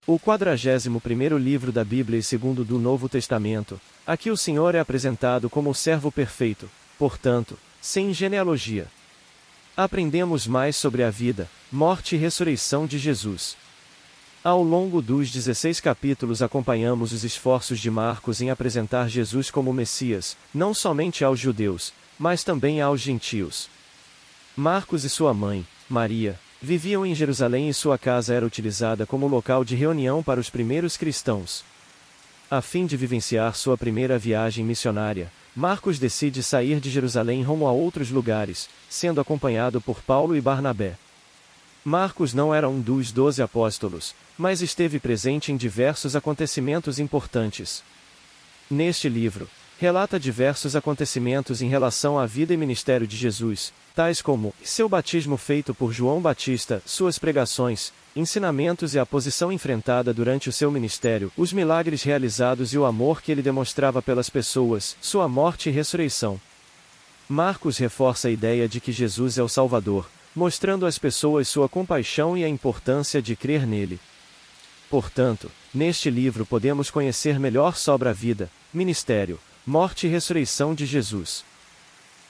O 41º livro da Bíblia e segundo do Novo Testamento, aqui o Senhor é apresentado como o servo perfeito, portanto, sem genealogia. Aprendemos mais sobre a vida, morte e ressurreição de Jesus. Ao longo dos 16 capítulos acompanhamos os esforços de Marcos em apresentar Jesus como Messias, não somente aos judeus, mas também aos gentios. Marcos e sua mãe, Maria, viviam em Jerusalém e sua casa era utilizada como local de reunião para os primeiros cristãos. A fim de vivenciar sua primeira viagem missionária, Marcos decide sair de Jerusalém rumo a outros lugares, sendo acompanhado por Paulo e Barnabé. Marcos não era um dos 12 apóstolos, mas esteve presente em diversos acontecimentos importantes. Neste livro, relata diversos acontecimentos em relação à vida e ministério de Jesus, tais como seu batismo feito por João Batista, suas pregações, ensinamentos e a posição enfrentada durante o seu ministério, os milagres realizados e o amor que ele demonstrava pelas pessoas, sua morte e ressurreição. Marcos reforça a ideia de que Jesus é o Salvador, mostrando às pessoas sua compaixão e a importância de crer nele. Portanto, neste livro podemos conhecer melhor sobre a vida, ministério, morte e ressurreição de Jesus.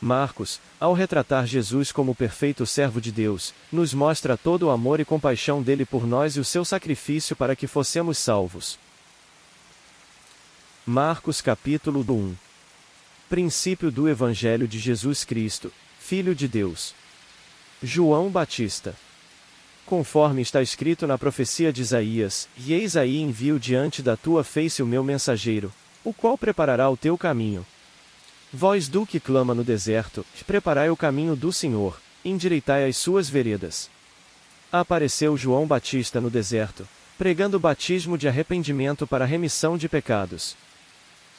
Marcos, ao retratar Jesus como o perfeito servo de Deus, nos mostra todo o amor e compaixão dele por nós e o seu sacrifício para que fossemos salvos. Marcos capítulo 1. Princípio do Evangelho de Jesus Cristo, Filho de Deus. João Batista. Conforme está escrito na profecia de Isaías, e eis aí envio diante da tua face o meu mensageiro, o qual preparará o teu caminho. Vós do que clama no deserto, preparai o caminho do Senhor, endireitai as suas veredas. Apareceu João Batista no deserto, pregando o batismo de arrependimento para a remissão de pecados.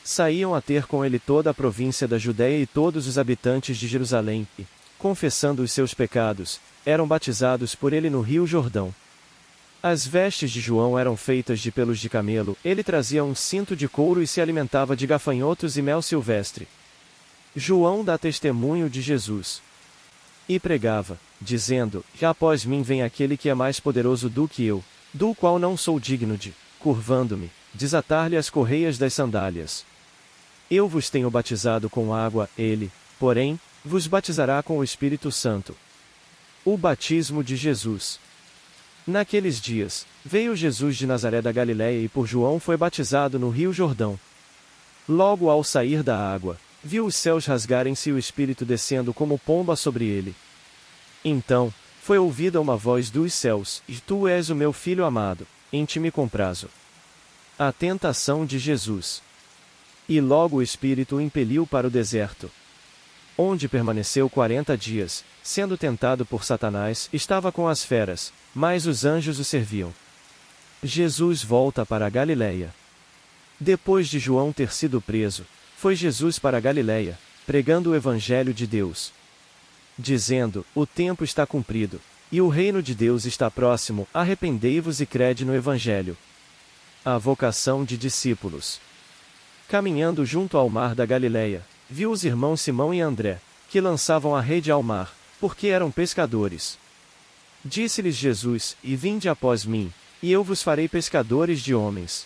Saíam a ter com ele toda a província da Judéia e todos os habitantes de Jerusalém, e, confessando os seus pecados, eram batizados por ele no rio Jordão. As vestes de João eram feitas de pelos de camelo, ele trazia um cinto de couro e se alimentava de gafanhotos e mel silvestre. João dá testemunho de Jesus. E pregava, dizendo, após mim vem aquele que é mais poderoso do que eu, do qual não sou digno de, curvando-me, desatar-lhe as correias das sandálias. Eu vos tenho batizado com água, ele, porém, vos batizará com o Espírito Santo. O batismo de Jesus. Naqueles dias, veio Jesus de Nazaré da Galiléia e por João foi batizado no rio Jordão. Logo ao sair da água, viu os céus rasgarem-se e o Espírito descendo como pomba sobre ele. Então, foi ouvida uma voz dos céus, e tu és o meu filho amado, em ti me comprazo. A tentação de Jesus. E logo o Espírito o impeliu para o deserto, onde permaneceu 40 dias, sendo tentado por Satanás, estava com as feras, mas os anjos o serviam. Jesus volta para a Galiléia. Depois de João ter sido preso, foi Jesus para a Galiléia, pregando o Evangelho de Deus, dizendo, o tempo está cumprido, e o reino de Deus está próximo, arrependei-vos e crede no Evangelho. A vocação de discípulos. Caminhando junto ao mar da Galiléia, viu os irmãos Simão e André, que lançavam a rede ao mar, porque eram pescadores. Disse-lhes Jesus, e vinde após mim, e eu vos farei pescadores de homens.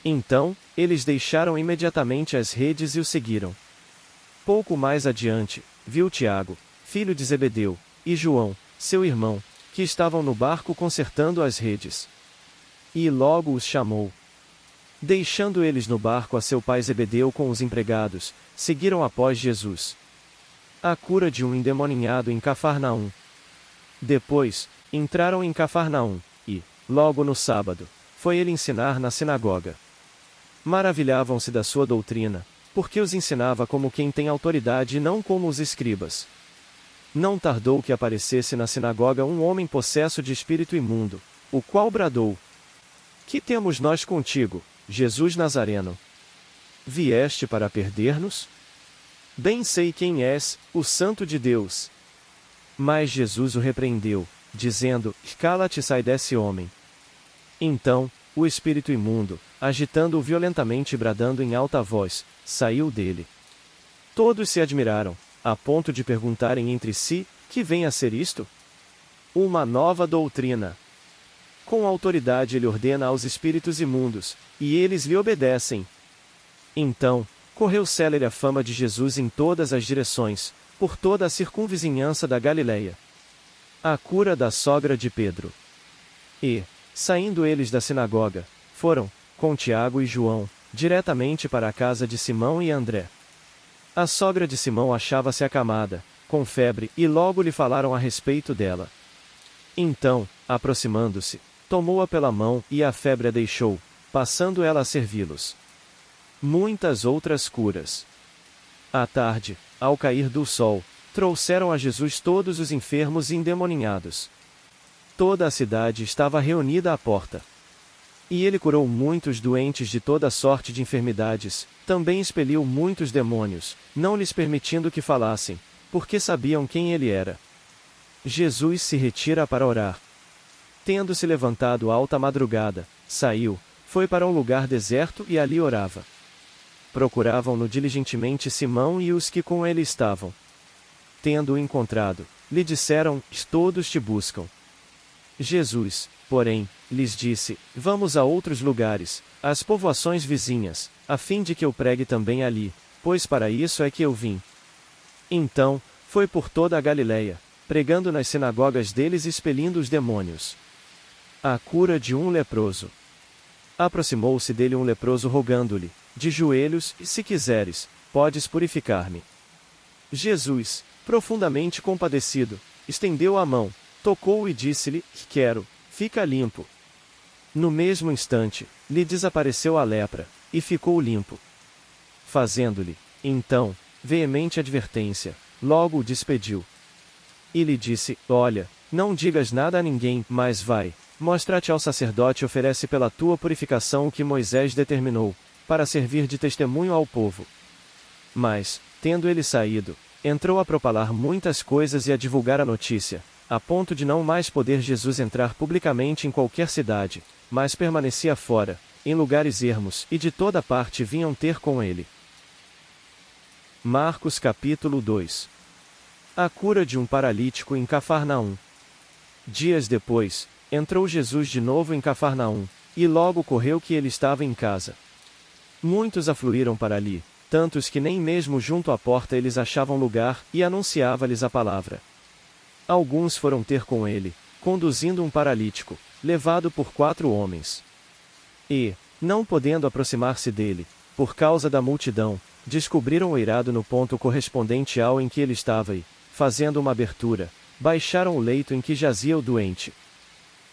Então, eles deixaram imediatamente as redes e o seguiram. Pouco mais adiante, viu Tiago, filho de Zebedeu, e João, seu irmão, que estavam no barco consertando as redes. E logo os chamou. Deixando eles no barco a seu pai Zebedeu com os empregados, seguiram após Jesus. A cura de um endemoninhado em Cafarnaum. Depois, entraram em Cafarnaum, e, logo no sábado, foi ele ensinar na sinagoga. Maravilhavam-se da sua doutrina, porque os ensinava como quem tem autoridade e não como os escribas. Não tardou que aparecesse na sinagoga um homem possesso de espírito imundo, o qual bradou: Que temos nós contigo, Jesus Nazareno? Vieste para perder-nos? Bem sei quem és, o Santo de Deus. Mas Jesus o repreendeu, dizendo: Cala-te e sai desse homem. Então, o espírito imundo, agitando-o violentamente e bradando em alta voz, saiu dele. Todos se admiraram, a ponto de perguntarem entre si, que vem a ser isto? Uma nova doutrina. Com autoridade ele ordena aos espíritos imundos, e eles lhe obedecem. Então, correu célere a fama de Jesus em todas as direções, por toda a circunvizinhança da Galileia. A cura da sogra de Pedro. E, saindo eles da sinagoga, foram, com Tiago e João, diretamente para a casa de Simão e André. A sogra de Simão achava-se acamada, com febre, e logo lhe falaram a respeito dela. Então, aproximando-se, tomou-a pela mão, e a febre a deixou, passando ela a servi-los. Muitas outras curas. À tarde, ao cair do sol, trouxeram a Jesus todos os enfermos e endemoninhados. Toda a cidade estava reunida à porta. E ele curou muitos doentes de toda sorte de enfermidades, também expeliu muitos demônios, não lhes permitindo que falassem, porque sabiam quem ele era. Jesus se retira para orar. Tendo-se levantado alta madrugada, saiu, foi para um lugar deserto e ali orava. Procuravam-no diligentemente Simão e os que com ele estavam. Tendo-o encontrado, lhe disseram: todos te buscam. Jesus, porém, lhes disse: vamos a outros lugares, às povoações vizinhas, a fim de que eu pregue também ali, pois para isso é que eu vim. Então, foi por toda a Galileia, pregando nas sinagogas deles e expelindo os demônios. A cura de um leproso. Aproximou-se dele um leproso rogando-lhe, de joelhos: se quiseres, podes purificar-me. Jesus, profundamente compadecido, estendeu a mão, tocou-o e disse-lhe: quero, fica limpo. No mesmo instante, lhe desapareceu a lepra, e ficou limpo. Fazendo-lhe, então, veemente advertência, logo o despediu. E lhe disse: olha, não digas nada a ninguém, mas vai, mostra-te ao sacerdote e oferece pela tua purificação o que Moisés determinou, para servir de testemunho ao povo. Mas, tendo ele saído, entrou a propalar muitas coisas e a divulgar a notícia, a ponto de não mais poder Jesus entrar publicamente em qualquer cidade, mas permanecia fora, em lugares ermos, e de toda parte vinham ter com ele. Marcos capítulo 2. A cura de um paralítico em Cafarnaum. Dias depois, entrou Jesus de novo em Cafarnaum, e logo correu que ele estava em casa. Muitos afluíram para ali, tantos que nem mesmo junto à porta eles achavam lugar, e anunciava-lhes a palavra. Alguns foram ter com ele, conduzindo um paralítico, levado por 4 homens. E, não podendo aproximar-se dele, por causa da multidão, descobriram o eirado no ponto correspondente ao em que ele estava e, fazendo uma abertura, baixaram o leito em que jazia o doente.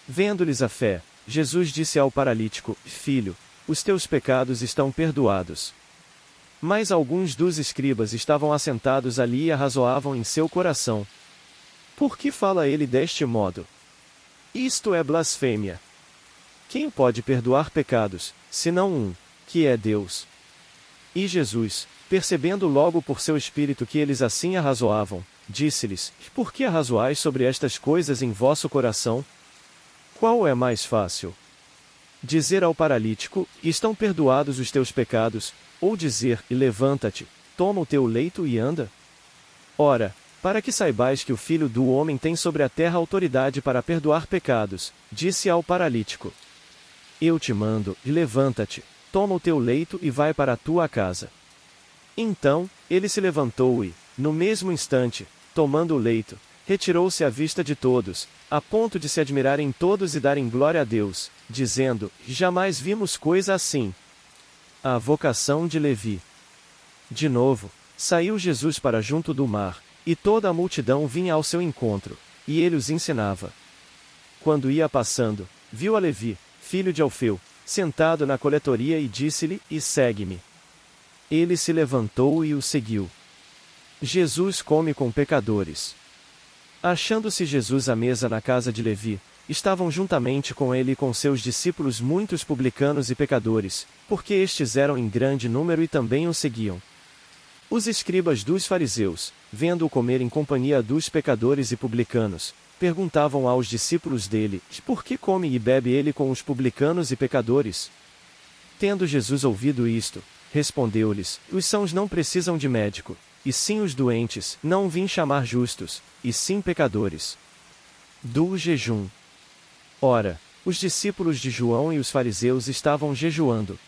Vendo-lhes a fé, Jesus disse ao paralítico: filho, os teus pecados estão perdoados. Mas alguns dos escribas estavam assentados ali e arrazoavam em seu coração: por que fala ele deste modo? Isto é blasfêmia. Quem pode perdoar pecados, senão um, que é Deus? E Jesus, percebendo logo por seu espírito que eles assim arrazoavam, disse-lhes: por que arrazoais sobre estas coisas em vosso coração? Qual é mais fácil? Dizer ao paralítico: estão perdoados os teus pecados, ou dizer: levanta-te, toma o teu leito e anda? Ora, para que saibais que o Filho do Homem tem sobre a terra autoridade para perdoar pecados, disse ao paralítico: eu te mando, levanta-te, toma o teu leito e vai para a tua casa. Então, ele se levantou e, no mesmo instante, tomando o leito, retirou-se à vista de todos, a ponto de se admirarem todos e darem glória a Deus, dizendo: jamais vimos coisa assim. A vocação de Levi. De novo, saiu Jesus para junto do mar, e toda a multidão vinha ao seu encontro, e ele os ensinava. Quando ia passando, viu a Levi, filho de Alfeu, sentado na coletoria e disse-lhe: e segue-me. Ele se levantou e o seguiu. Jesus come com pecadores. Achando-se Jesus à mesa na casa de Levi, estavam juntamente com ele e com seus discípulos muitos publicanos e pecadores, porque estes eram em grande número e também o seguiam. Os escribas dos fariseus, vendo-o comer em companhia dos pecadores e publicanos, perguntavam aos discípulos dele: por que come e bebe ele com os publicanos e pecadores? Tendo Jesus ouvido isto, respondeu-lhes: os sãos não precisam de médico, e sim os doentes, não vim chamar justos, e sim pecadores. Do jejum. Ora, Os discípulos de João e os fariseus estavam jejuando.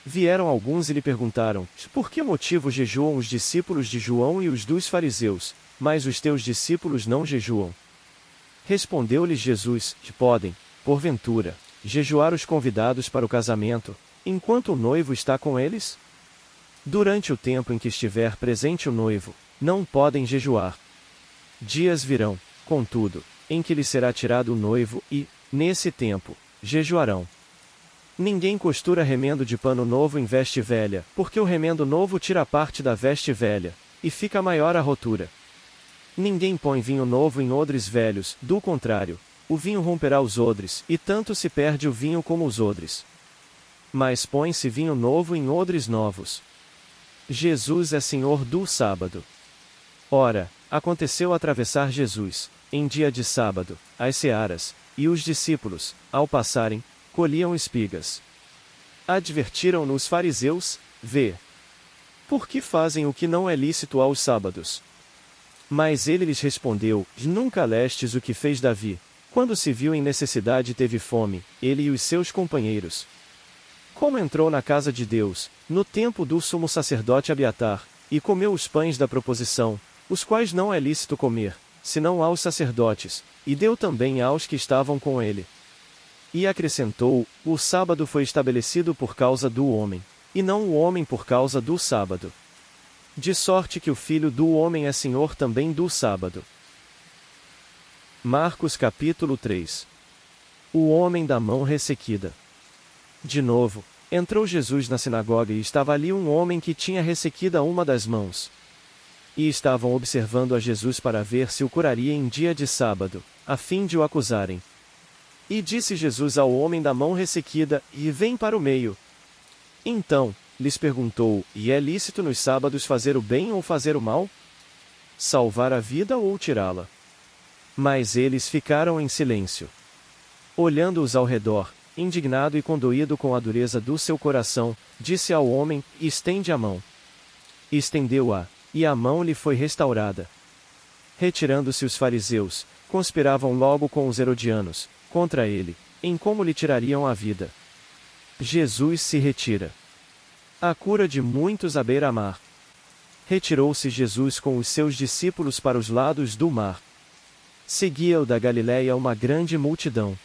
Vieram alguns e lhe perguntaram: por que motivo jejuam os discípulos de João e os dos fariseus, mas os teus discípulos não jejuam? Respondeu-lhes Jesus: podem, porventura, jejuar os convidados para o casamento, enquanto o noivo está com eles? Durante o tempo em que estiver presente o noivo, não podem jejuar. Dias virão, contudo, em que lhes será tirado o noivo e, nesse tempo, jejuarão. Ninguém costura remendo de pano novo em veste velha, porque o remendo novo tira parte da veste velha, e fica maior a rotura. Ninguém põe vinho novo em odres velhos, do contrário, o vinho romperá os odres, e tanto se perde o vinho como os odres. Mas põe-se vinho novo em odres novos. Jesus é Senhor do sábado. Ora, aconteceu atravessar Jesus, em dia de sábado, as searas, e os discípulos, ao passarem, colhiam espigas. Advertiram-no os fariseus: vê, por que fazem o que não é lícito aos sábados? Mas ele lhes respondeu: nunca lestes o que fez Davi, quando se viu em necessidade e teve fome, ele e os seus companheiros. Como entrou na casa de Deus, no tempo do sumo sacerdote Abiatar, e comeu os pães da proposição, os quais não é lícito comer, senão aos sacerdotes, e deu também aos que estavam com ele. E acrescentou: o sábado foi estabelecido por causa do homem, e não o homem por causa do sábado. De sorte que o Filho do Homem é Senhor também do sábado. Marcos capítulo 3. O homem da mão ressequida. De novo, entrou Jesus na sinagoga e estava ali um homem que tinha ressequida uma das mãos. E estavam observando a Jesus para ver se o curaria em dia de sábado, a fim de o acusarem. E disse Jesus ao homem da mão ressequida: e vem para o meio. Então, lhes perguntou: e é lícito nos sábados fazer o bem ou fazer o mal? Salvar a vida ou tirá-la? Mas eles ficaram em silêncio. Olhando-os ao redor, indignado e condoído com a dureza do seu coração, disse ao homem: estende a mão. Estendeu-a, e a mão lhe foi restaurada. Retirando-se os fariseus, conspiravam logo com os herodianos, contra ele, em como lhe tirariam a vida. Jesus se retira. A cura de muitos à beira-mar. Retirou-se Jesus com os seus discípulos para os lados do mar. Seguia-o da Galiléia uma grande multidão.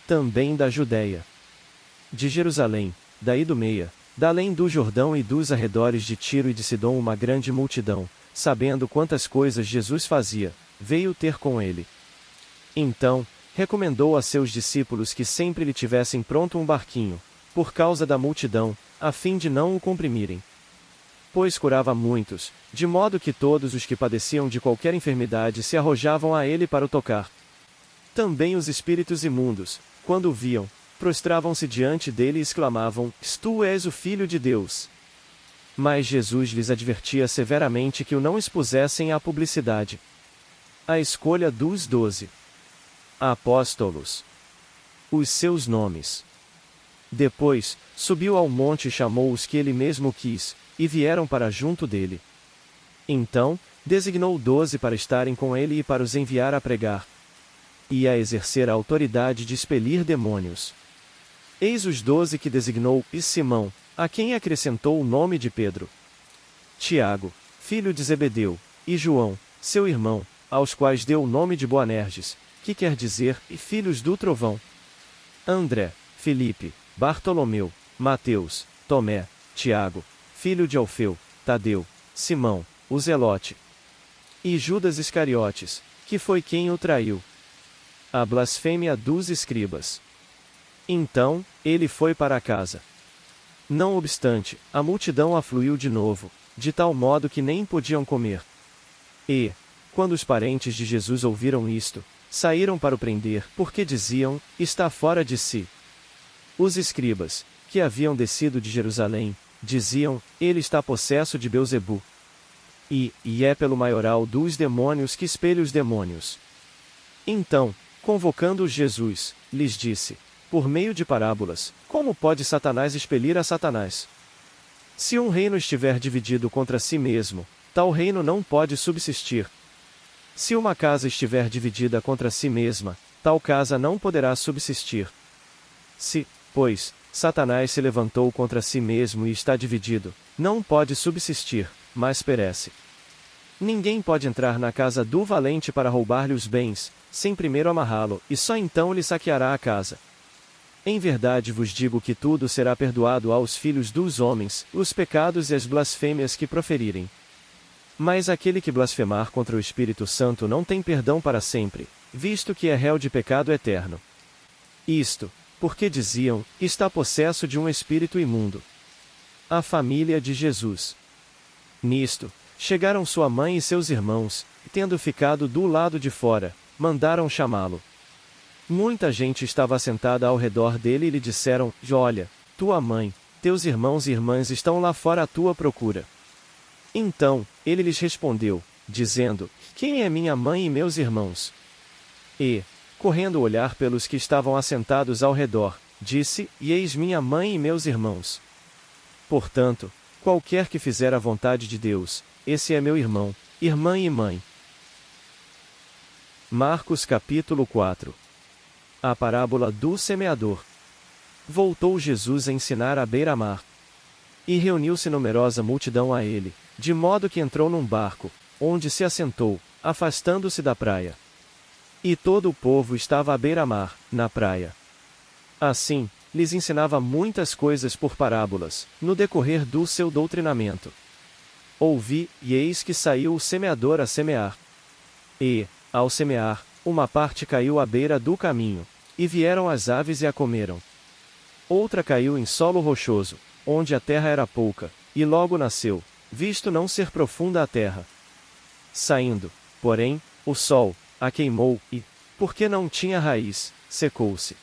Também da Judéia, de Jerusalém, da Idumeia, da além do Jordão e dos arredores de Tiro e de Sidom uma grande multidão, sabendo quantas coisas Jesus fazia, veio ter com ele. Então, recomendou a seus discípulos que sempre lhe tivessem pronto um barquinho, por causa da multidão, a fim de não o comprimirem. Pois curava muitos, de modo que todos os que padeciam de qualquer enfermidade se arrojavam a ele para o tocar. Também os espíritos imundos, quando o viam, prostravam-se diante dele e exclamavam: tu és o Filho de Deus. Mas Jesus lhes advertia severamente que o não expusessem à publicidade. A escolha dos 12 apóstolos. Os seus nomes. Depois, subiu ao monte e chamou os que ele mesmo quis, e vieram para junto dele. Então, designou 12 para estarem com ele e para os enviar a pregar, e a exercer a autoridade de expelir demônios. Eis os 12 que designou: e Simão, a quem acrescentou o nome de Pedro, Tiago, filho de Zebedeu, e João, seu irmão, aos quais deu o nome de Boanerges, que quer dizer, e filhos do trovão, André, Filipe, Bartolomeu, Mateus, Tomé, Tiago, filho de Alfeu, Tadeu, Simão, o Zelote, e Judas Iscariotes, que foi quem o traiu. A blasfêmia dos escribas. Então, ele foi para casa. Não obstante, a multidão afluiu de novo, de tal modo que nem podiam comer. E, quando os parentes de Jesus ouviram isto, saíram para o prender, porque diziam: está fora de si. Os escribas, que haviam descido de Jerusalém, diziam: ele está possesso de Belzebu. E é pelo maioral dos demônios que espelha os demônios. Então, convocando-os Jesus, lhes disse, por meio de parábolas: como pode Satanás expelir a Satanás? Se um reino estiver dividido contra si mesmo, tal reino não pode subsistir. Se uma casa estiver dividida contra si mesma, tal casa não poderá subsistir. Se, pois, Satanás se levantou contra si mesmo e está dividido, não pode subsistir, mas perece. Ninguém pode entrar na casa do valente para roubar-lhe os bens, sem primeiro amarrá-lo, e só então lhe saqueará a casa. Em verdade vos digo que tudo será perdoado aos filhos dos homens, os pecados e as blasfêmias que proferirem. Mas aquele que blasfemar contra o Espírito Santo não tem perdão para sempre, visto que é réu de pecado eterno. Isto, porque diziam, está possesso de um espírito imundo. A família de Jesus. Nisto, chegaram sua mãe e seus irmãos, e tendo ficado do lado de fora, mandaram chamá-lo. Muita gente estava assentada ao redor dele e lhe disseram, olha, tua mãe, teus irmãos e irmãs estão lá fora à tua procura. Então, ele lhes respondeu, dizendo, quem é minha mãe e meus irmãos? E, correndo olhar pelos que estavam assentados ao redor, disse, e eis minha mãe e meus irmãos. Portanto, qualquer que fizer a vontade de Deus, esse é meu irmão, irmã e mãe. Marcos capítulo 4. A parábola do semeador. Voltou Jesus a ensinar à beira-mar. E reuniu-se numerosa multidão a ele, de modo que entrou num barco, onde se assentou, afastando-se da praia. E todo o povo estava à beira-mar, na praia. Assim, lhes ensinava muitas coisas por parábolas, no decorrer do seu doutrinamento. Ouvi, e eis que saiu o semeador a semear. E, ao semear, uma parte caiu à beira do caminho, e vieram as aves e a comeram. Outra caiu em solo rochoso, onde a terra era pouca, e logo nasceu, visto não ser profunda a terra. Saindo, porém, o sol a queimou, e, porque não tinha raiz, secou-se.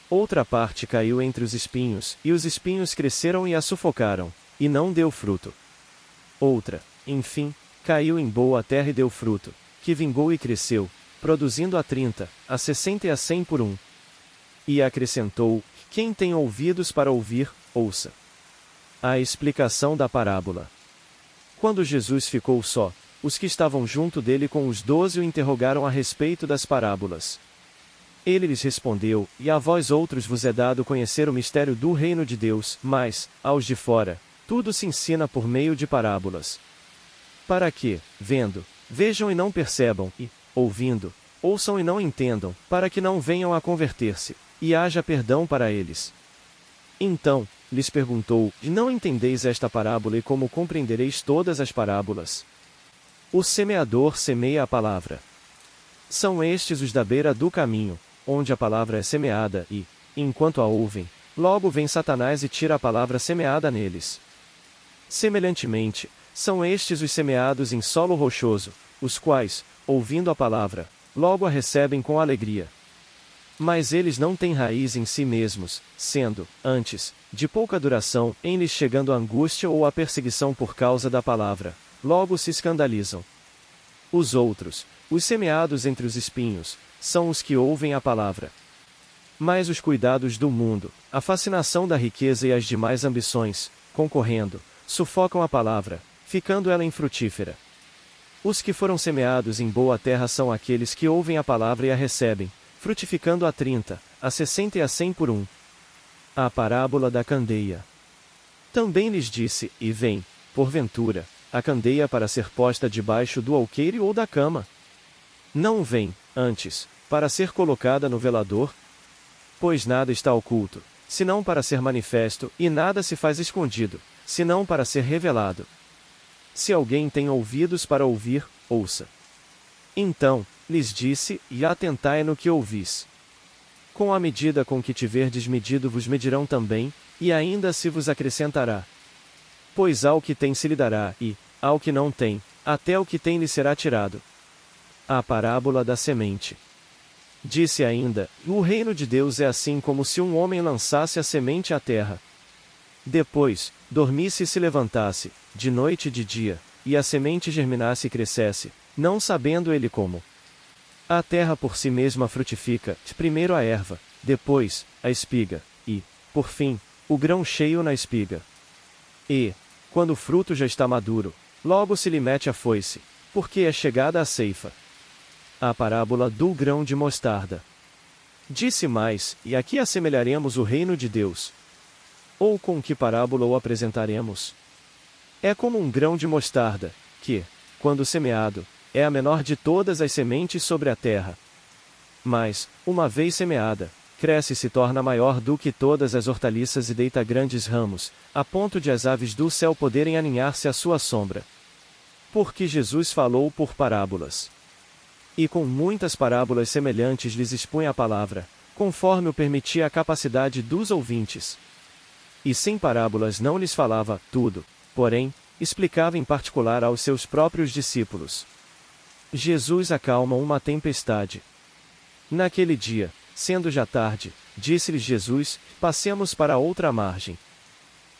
Outra parte caiu entre os espinhos, e os espinhos cresceram e a sufocaram, e não deu fruto. Outra, enfim, caiu em boa terra e deu fruto, que vingou e cresceu, produzindo a 30, a 60 e a 100 por um. E acrescentou, quem tem ouvidos para ouvir, ouça. A explicação da parábola. Quando Jesus ficou só, os que estavam junto dele com os 12 o interrogaram a respeito das parábolas. Ele lhes respondeu, e a vós outros vos é dado conhecer o mistério do reino de Deus, mas, aos de fora, tudo se ensina por meio de parábolas. Para que, vendo, vejam e não percebam, e, ouvindo, ouçam e não entendam, para que não venham a converter-se, e haja perdão para eles. Então, lhes perguntou, e não entendeis esta parábola e como compreendereis todas as parábolas? O semeador semeia a palavra. São estes os da beira do caminho, onde a palavra é semeada e, enquanto a ouvem, logo vem Satanás e tira a palavra semeada neles. Semelhantemente, são estes os semeados em solo rochoso, os quais, ouvindo a palavra, logo a recebem com alegria. Mas eles não têm raiz em si mesmos, sendo, antes, de pouca duração, em lhes chegando a angústia ou a perseguição por causa da palavra, logo se escandalizam. Os outros, os semeados entre os espinhos, são os que ouvem a palavra. Mas os cuidados do mundo, a fascinação da riqueza e as demais ambições, concorrendo, sufocam a palavra, ficando ela infrutífera. Os que foram semeados em boa terra são aqueles que ouvem a palavra e a recebem, frutificando a 30, a 60 e a 100 por um. A parábola da candeia. Também lhes disse, e vem, porventura, a candeia para ser posta debaixo do alqueire ou da cama? Não vem, antes, para ser colocada no velador? Pois nada está oculto, senão para ser manifesto, e nada se faz escondido, senão para ser revelado. Se alguém tem ouvidos para ouvir, ouça. Então, lhes disse, e atentai no que ouvis. Com a medida com que tiverdes medido vos medirão também, e ainda se vos acrescentará. Pois ao que tem se lhe dará, e, ao que não tem, até o que tem lhe será tirado. A parábola da semente. Disse ainda, o reino de Deus é assim como se um homem lançasse a semente à terra. Depois, dormisse e se levantasse, de noite e de dia, e a semente germinasse e crescesse, não sabendo ele como. A terra por si mesma frutifica, primeiro a erva, depois, a espiga, e, por fim, o grão cheio na espiga. E, quando o fruto já está maduro, logo se lhe mete a foice, porque é chegada a ceifa. A parábola do grão de mostarda. Disse mais: E a que assemelharemos o reino de Deus? Ou com que parábola o apresentaremos? É como um grão de mostarda, que, quando semeado, é a menor de todas as sementes sobre a terra. Mas, uma vez semeada, cresce e se torna maior do que todas as hortaliças e deita grandes ramos, a ponto de as aves do céu poderem aninhar-se à sua sombra. Porque Jesus falou por parábolas. E com muitas parábolas semelhantes lhes expunha a palavra, conforme o permitia a capacidade dos ouvintes. E sem parábolas não lhes falava tudo, porém, explicava em particular aos seus próprios discípulos. Jesus acalma uma tempestade. Naquele dia, sendo já tarde, disse-lhes Jesus: Passemos para a outra margem.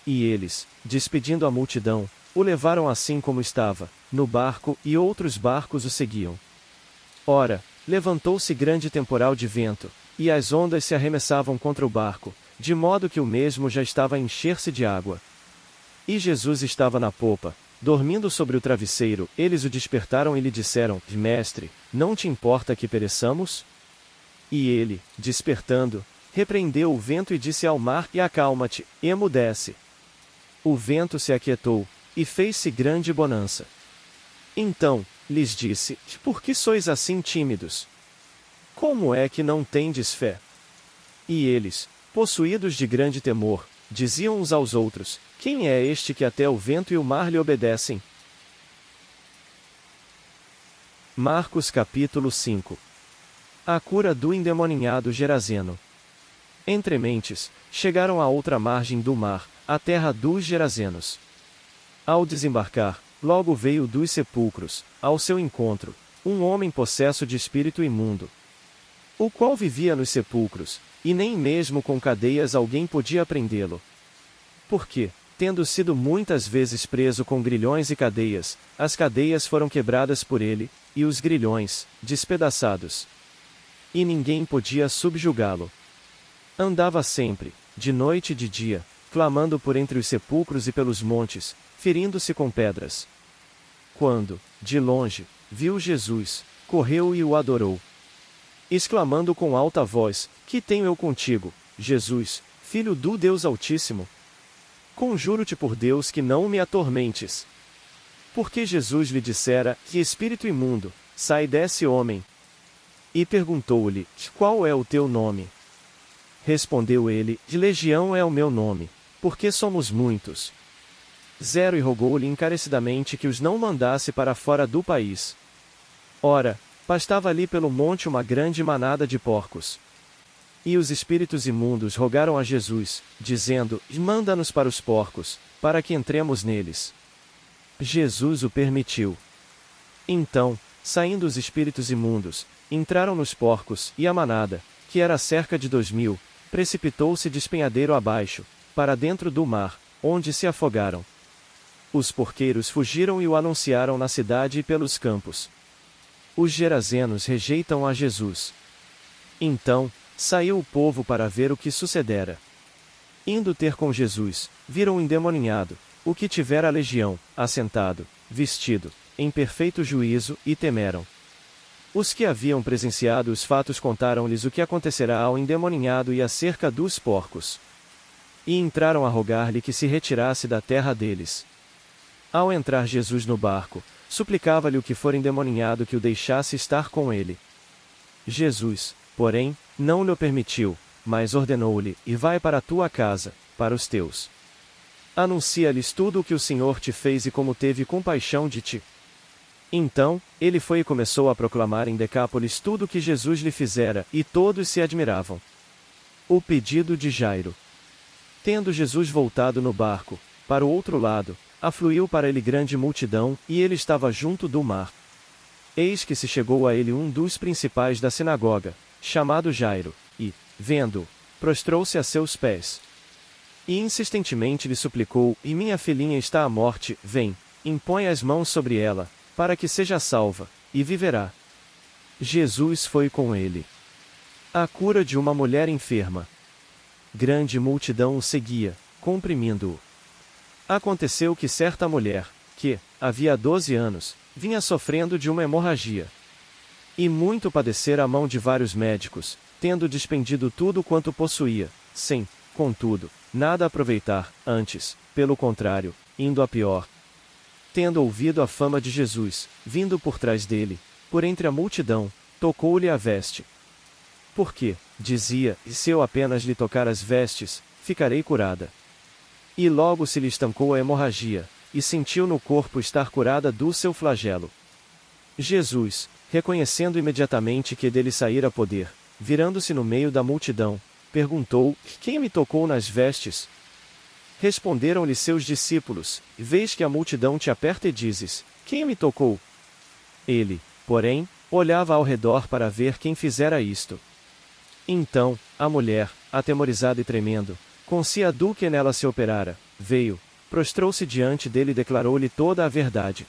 E eles, despedindo a multidão, o levaram assim como estava, no barco, e outros barcos o seguiam. Ora, levantou-se grande temporal de vento, e as ondas se arremessavam contra o barco, de modo que o mesmo já estava a encher-se de água. E Jesus estava na popa, dormindo sobre o travesseiro. Eles o despertaram e lhe disseram: Mestre, não te importa que pereçamos? E ele, despertando, repreendeu o vento e disse ao mar: E acalma-te, emudece. O vento se aquietou, e fez-se grande bonança. Então, lhes disse: Por que sois assim tímidos? Como é que não tendes fé? E eles, possuídos de grande temor, diziam uns aos outros: Quem é este que até o vento e o mar lhe obedecem? Marcos capítulo 5. A cura do endemoninhado Gerazeno. Entre mentes, chegaram à outra margem do mar, a terra dos Gerazenos. Ao desembarcar, logo veio dos sepulcros, ao seu encontro, um homem possesso de espírito imundo, o qual vivia nos sepulcros, e nem mesmo com cadeias alguém podia prendê-lo. Porque, tendo sido muitas vezes preso com grilhões e cadeias, as cadeias foram quebradas por ele, e os grilhões, despedaçados. E ninguém podia subjugá-lo. Andava sempre, de noite e de dia, clamando por entre os sepulcros e pelos montes, ferindo-se com pedras. Quando, de longe, viu Jesus, correu e o adorou, exclamando com alta voz: Que tenho eu contigo, Jesus, Filho do Deus Altíssimo? Conjuro-te por Deus que não me atormentes. Porque Jesus lhe dissera: Que espírito imundo, sai desse homem. E perguntou-lhe: Qual é o teu nome? Respondeu ele: De Legião é o meu nome, porque somos muitos. E rogou-lhe encarecidamente que os não mandasse para fora do país. Ora, pastava ali pelo monte uma grande manada de porcos. E os espíritos imundos rogaram a Jesus, dizendo: Manda-nos para os porcos, para que entremos neles. Jesus o permitiu. Então, saindo os espíritos imundos, entraram nos porcos, e a manada, que era cerca de 2000, precipitou-se despenhadeiro abaixo, para dentro do mar, onde se afogaram. Os porqueiros fugiram e o anunciaram na cidade e pelos campos. Os gerazenos rejeitam a Jesus. Então, saiu o povo para ver o que sucedera. Indo ter com Jesus, viram o endemoninhado, o que tivera a legião, assentado, vestido, em perfeito juízo, e temeram. Os que haviam presenciado os fatos contaram-lhes o que acontecerá ao endemoninhado e acerca dos porcos. E entraram a rogar-lhe que se retirasse da terra deles. Ao entrar Jesus no barco, suplicava-lhe o que for endemoninhado que o deixasse estar com ele. Jesus, porém, não lhe permitiu, mas ordenou-lhe: E vai para a tua casa, para os teus. Anuncia-lhes tudo o que o Senhor te fez e como teve compaixão de ti. Então, ele foi e começou a proclamar em Decápolis tudo o que Jesus lhe fizera, e todos se admiravam. O pedido de Jairo. Tendo Jesus voltado no barco, para o outro lado, afluiu para ele grande multidão, e ele estava junto do mar. Eis que se chegou a ele um dos principais da sinagoga, chamado Jairo, e, vendo-o, prostrou-se a seus pés. E insistentemente lhe suplicou: E minha filhinha está à morte, vem, impõe as mãos sobre ela, para que seja salva, e viverá. Jesus foi com ele. A cura de uma mulher enferma. Grande multidão o seguia, comprimindo-o. Aconteceu que certa mulher, que, havia 12 anos, vinha sofrendo de uma hemorragia. E muito padecera a mão de vários médicos, tendo despendido tudo quanto possuía, sem, contudo, nada aproveitar, antes, pelo contrário, indo a pior. Tendo ouvido a fama de Jesus, vindo por trás dele, por entre a multidão, tocou-lhe a veste. Porque, dizia, se eu apenas lhe tocar as vestes, ficarei curada. E logo se lhe estancou a hemorragia, e sentiu no corpo estar curada do seu flagelo. Jesus, reconhecendo imediatamente que dele saíra poder, virando-se no meio da multidão, perguntou: Quem me tocou nas vestes? Responderam-lhe seus discípulos: Vês que a multidão te aperta e dizes: Quem me tocou? Ele, porém, olhava ao redor para ver quem fizera isto. Então, a mulher, atemorizada e tremendo, com si a dor que nela se operara, veio, prostrou-se diante dele e declarou-lhe toda a verdade.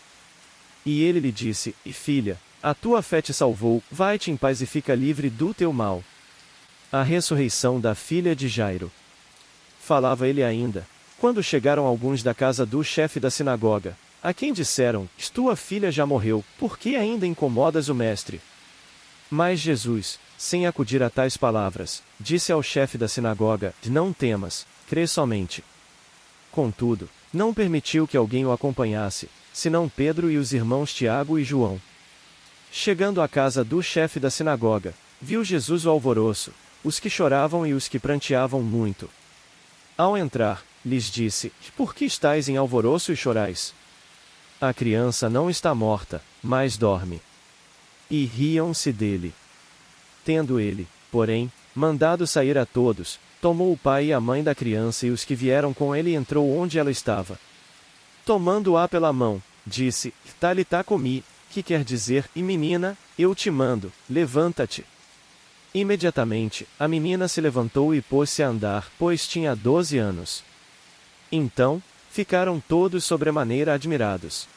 E ele lhe disse: Filha, a tua fé te salvou, vai-te em paz e fica livre do teu mal. A ressurreição da filha de Jairo. Falava ele ainda, quando chegaram alguns da casa do chefe da sinagoga, a quem disseram: Tua filha já morreu, por que ainda incomodas o mestre? Mas Jesus, sem acudir a tais palavras, disse ao chefe da sinagoga: Não temas, crê somente. Contudo, não permitiu que alguém o acompanhasse, senão Pedro e os irmãos Tiago e João. Chegando à casa do chefe da sinagoga, viu Jesus o alvoroço, os que choravam e os que pranteavam muito. Ao entrar, lhes disse: Por que estáis em alvoroço e chorais? A criança não está morta, mas dorme. E riam-se dele. Tendo ele, porém, mandado sair a todos, tomou o pai e a mãe da criança e os que vieram com ele e entrou onde ela estava. Tomando-a pela mão, disse: Talitá cumi, que quer dizer: E menina, eu te mando, levanta-te. Imediatamente, a menina se levantou e pôs-se a andar, pois tinha 12 anos. Então, ficaram todos sobremaneira admirados.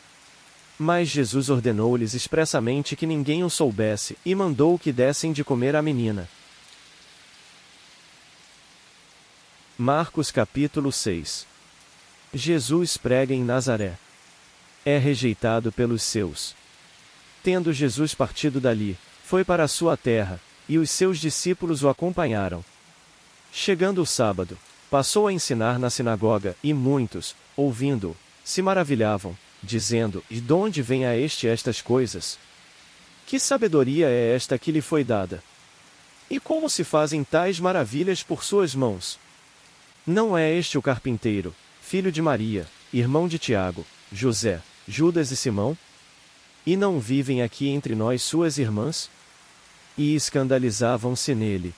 Mas Jesus ordenou-lhes expressamente que ninguém o soubesse, e mandou que dessem de comer à menina. Marcos capítulo 6. Jesus prega em Nazaré. É rejeitado pelos seus. Tendo Jesus partido dali, foi para a sua terra, e os seus discípulos o acompanharam. Chegando o sábado, passou a ensinar na sinagoga, e muitos, ouvindo-o, se maravilhavam, dizendo: E de onde vem a este estas coisas? Que sabedoria é esta que lhe foi dada? E como se fazem tais maravilhas por suas mãos? Não é este o carpinteiro, filho de Maria, irmão de Tiago, José, Judas e Simão? E não vivem aqui entre nós suas irmãs? E escandalizavam-se nele.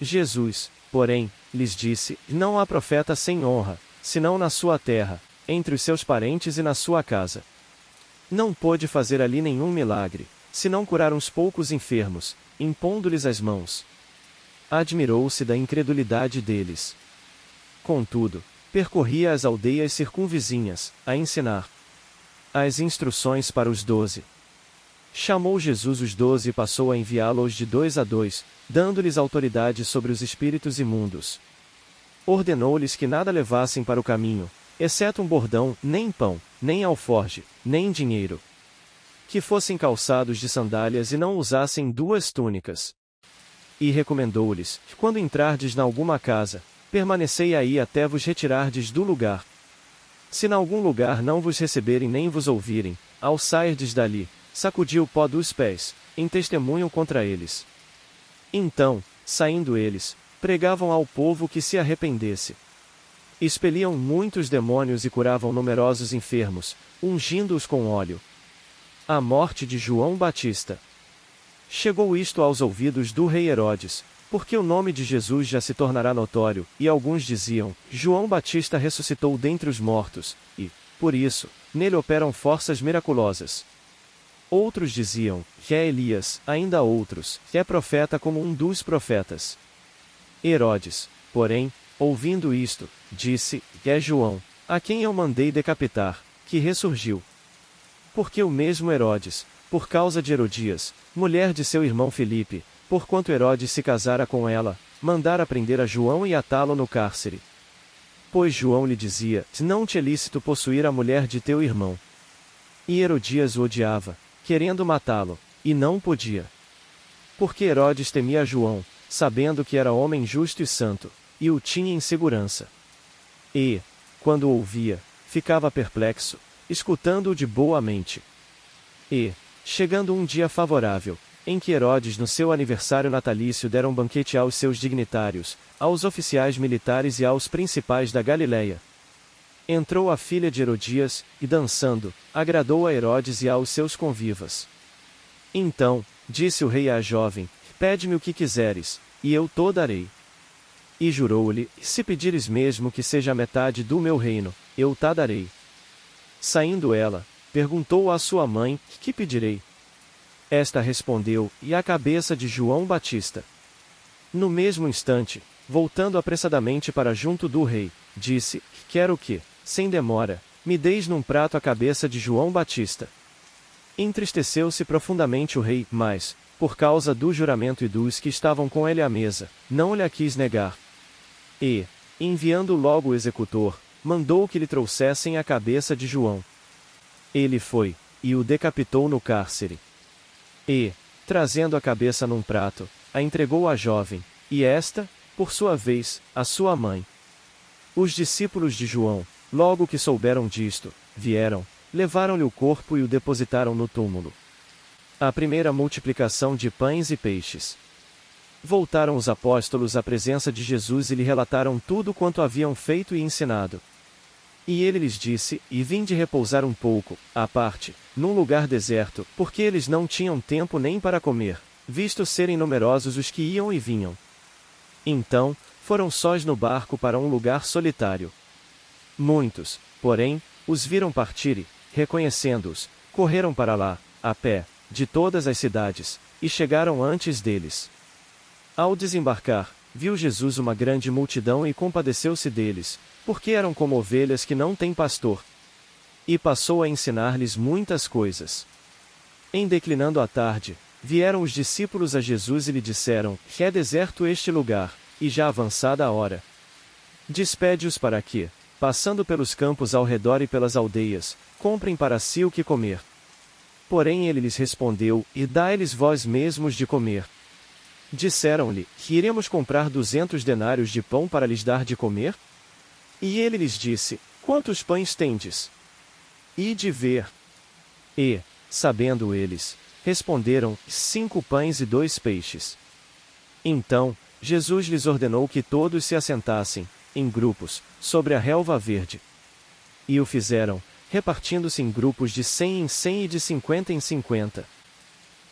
Jesus, porém, lhes disse: Não há profeta sem honra, senão na sua terra, entre os seus parentes e na sua casa. Não pôde fazer ali nenhum milagre, senão curar uns poucos enfermos, impondo-lhes as mãos. Admirou-se da incredulidade deles. Contudo, percorria as aldeias circunvizinhas, a ensinar. As instruções para os 12. Chamou Jesus os 12 e passou a enviá-los de 2 a 2, dando-lhes autoridade sobre os espíritos imundos. Ordenou-lhes que nada levassem para o caminho, exceto um bordão, nem pão, nem alforge, nem dinheiro. Que fossem calçados de sandálias e não usassem 2 túnicas. E recomendou-lhes, quando entrardes na alguma casa, permanecei aí até vos retirardes do lugar. Se em algum lugar não vos receberem nem vos ouvirem, ao sairdes dali, sacudi o pó dos pés, em testemunho contra eles. Então, saindo eles, pregavam ao povo que se arrependesse. Expeliam muitos demônios e curavam numerosos enfermos, ungindo-os com óleo. A morte de João Batista. Chegou isto aos ouvidos do rei Herodes, porque o nome de Jesus já se tornará notório, e alguns diziam: João Batista ressuscitou dentre os mortos, e, por isso, nele operam forças miraculosas. Outros diziam que é Elias, ainda outros, que é profeta como um dos profetas. Herodes, porém, ouvindo isto, disse: É João, a quem eu mandei decapitar, que ressurgiu. Porque o mesmo Herodes, por causa de Herodias, mulher de seu irmão Filipe, porquanto Herodes se casara com ela, mandara prender a João e atá-lo no cárcere. Pois João lhe dizia: Não te é lícito possuir a mulher de teu irmão. E Herodias o odiava, querendo matá-lo, e não podia. Porque Herodes temia João, sabendo que era homem justo e santo, e o tinha em segurança. E, quando o ouvia, ficava perplexo, escutando-o de boa mente. E, chegando um dia favorável, em que Herodes no seu aniversário natalício dera um banquete aos seus dignitários, aos oficiais militares e aos principais da Galiléia, entrou a filha de Herodias, e dançando, agradou a Herodes e aos seus convivas. Então, disse o rei à jovem: pede-me o que quiseres, e eu to darei. E jurou-lhe: se pedires mesmo que seja a metade do meu reino, eu ta darei. Saindo ela, perguntou à sua mãe: que pedirei? Esta respondeu: e a cabeça de João Batista. No mesmo instante, voltando apressadamente para junto do rei, disse: quero que, sem demora, me deis num prato a cabeça de João Batista. Entristeceu-se profundamente o rei, mas, por causa do juramento e dos que estavam com ele à mesa, não lhe a quis negar. E, enviando logo o executor, mandou que lhe trouxessem a cabeça de João. Ele foi, e o decapitou no cárcere. E, trazendo a cabeça num prato, a entregou à jovem, e esta, por sua vez, à sua mãe. Os discípulos de João, logo que souberam disto, vieram, levaram-lhe o corpo e o depositaram no túmulo. A primeira multiplicação de pães e peixes. Voltaram os apóstolos à presença de Jesus e lhe relataram tudo quanto haviam feito e ensinado. E ele lhes disse: e vinde repousar um pouco, à parte, num lugar deserto, porque eles não tinham tempo nem para comer, visto serem numerosos os que iam e vinham. Então, foram sós no barco para um lugar solitário. Muitos, porém, os viram partir e, reconhecendo-os, correram para lá, a pé, de todas as cidades, e chegaram antes deles. Ao desembarcar, viu Jesus uma grande multidão e compadeceu-se deles, porque eram como ovelhas que não têm pastor. E passou a ensinar-lhes muitas coisas. Em declinando a tarde, vieram os discípulos a Jesus e lhe disseram: que é deserto este lugar, e já avançada a hora. Despede-os para que, passando pelos campos ao redor e pelas aldeias, comprem para si o que comer. Porém ele lhes respondeu: e dai-lhes vós mesmos de comer. Disseram-lhe: que iremos comprar 200 denários de pão para lhes dar de comer? E ele lhes disse: quantos pães tendes? Ide ver. E, sabendo eles, responderam: 5 pães e 2 peixes. Então, Jesus lhes ordenou que todos se assentassem, em grupos, sobre a relva verde. E o fizeram, repartindo-se em grupos de 100 em 100 e de 50 em 50.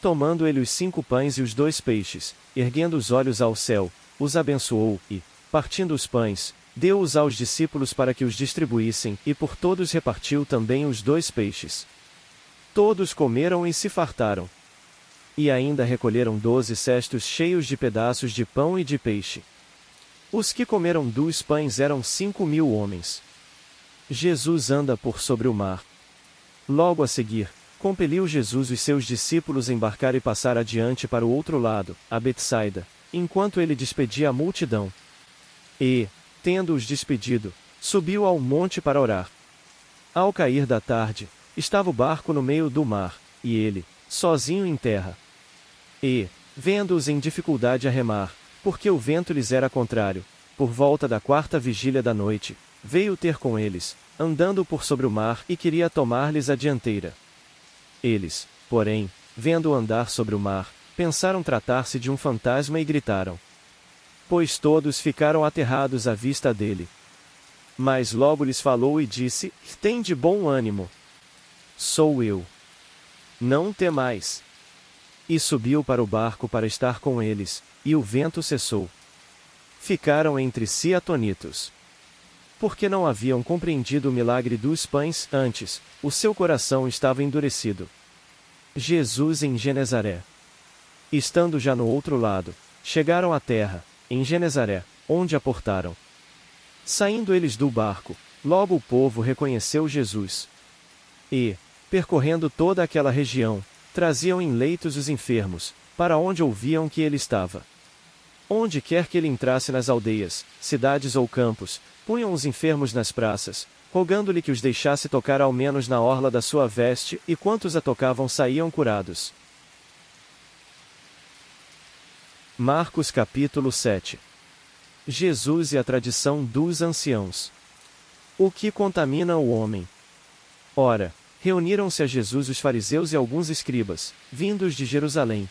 Tomando ele os 5 pães e os 2 peixes, erguendo os olhos ao céu, os abençoou, e, partindo os pães, deu-os aos discípulos para que os distribuíssem, e por todos repartiu também os 2 peixes. Todos comeram e se fartaram. E ainda recolheram 12 cestos cheios de pedaços de pão e de peixe. Os que comeram dos pães eram 5.000 homens. Jesus anda por sobre o mar. Logo a seguir, compeliu Jesus os seus discípulos a embarcar e passar adiante para o outro lado, a Betsaida, enquanto ele despedia a multidão. E, tendo-os despedido, subiu ao monte para orar. Ao cair da tarde, estava o barco no meio do mar, e ele, sozinho em terra. E, vendo-os em dificuldade a remar, porque o vento lhes era contrário, por volta da 4ª vigília da noite, veio ter com eles, andando por sobre o mar e queria tomar-lhes a dianteira. Eles, porém, vendo-o andar sobre o mar, pensaram tratar-se de um fantasma e gritaram. Pois todos ficaram aterrados à vista dele. Mas logo lhes falou e disse: tende bom ânimo. Sou eu. Não temais. E subiu para o barco para estar com eles, e o vento cessou. Ficaram entre si atônitos. Porque não haviam compreendido o milagre dos pães, antes, o seu coração estava endurecido. Jesus em Genezaré. Estando já no outro lado, chegaram à terra, em Genezaré, onde aportaram. Saindo eles do barco, logo o povo reconheceu Jesus. E, percorrendo toda aquela região, traziam em leitos os enfermos, para onde ouviam que ele estava. Onde quer que ele entrasse nas aldeias, cidades ou campos, punham os enfermos nas praças, rogando-lhe que os deixasse tocar ao menos na orla da sua veste, e quantos a tocavam saíam curados. Marcos capítulo 7. Jesus e a tradição dos anciãos. O que contamina o homem? Ora, reuniram-se a Jesus os fariseus e alguns escribas, vindos de Jerusalém.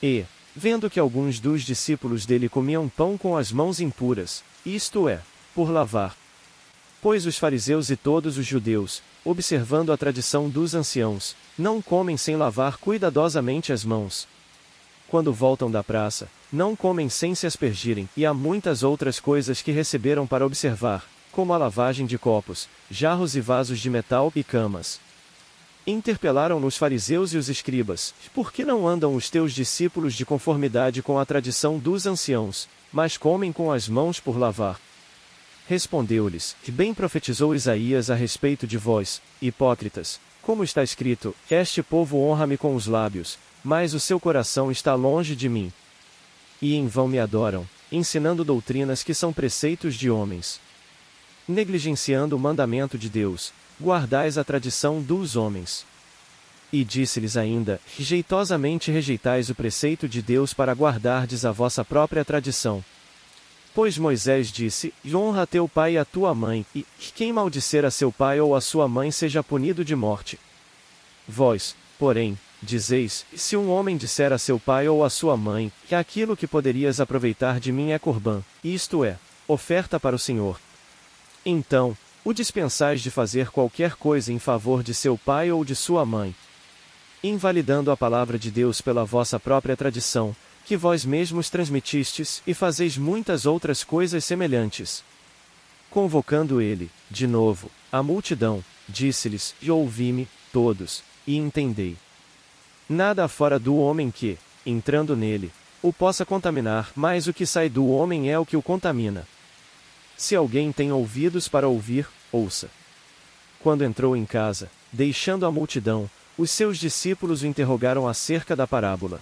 E, vendo que alguns dos discípulos dele comiam pão com as mãos impuras, isto é, por lavar. Pois os fariseus e todos os judeus, observando a tradição dos anciãos, não comem sem lavar cuidadosamente as mãos. Quando voltam da praça, não comem sem se aspergirem, e há muitas outras coisas que receberam para observar, como a lavagem de copos, jarros e vasos de metal e camas. Interpelaram-no os fariseus e os escribas: por que não andam os teus discípulos de conformidade com a tradição dos anciãos, mas comem com as mãos por lavar? Respondeu-lhes: bem profetizou Isaías a respeito de vós, hipócritas, como está escrito: este povo honra-me com os lábios, mas o seu coração está longe de mim. E em vão me adoram, ensinando doutrinas que são preceitos de homens. Negligenciando o mandamento de Deus, guardais a tradição dos homens. E disse-lhes ainda: jeitosamente rejeitais o preceito de Deus para guardardes a vossa própria tradição. Pois Moisés disse: honra a teu pai e a tua mãe, e quem maldisser a seu pai ou a sua mãe seja punido de morte. Vós, porém, dizeis: se um homem disser a seu pai ou a sua mãe, que aquilo que poderias aproveitar de mim é corbã, isto é, oferta para o Senhor. Então, o dispensais de fazer qualquer coisa em favor de seu pai ou de sua mãe, invalidando a palavra de Deus pela vossa própria tradição, que vós mesmos transmitistes, e fazeis muitas outras coisas semelhantes. Convocando ele, de novo, a multidão, disse-lhes: ouvi-me, todos, e entendei. Nada há fora do homem que, entrando nele, o possa contaminar, mas o que sai do homem é o que o contamina. Se alguém tem ouvidos para ouvir, ouça. Quando entrou em casa, deixando a multidão, os seus discípulos o interrogaram acerca da parábola.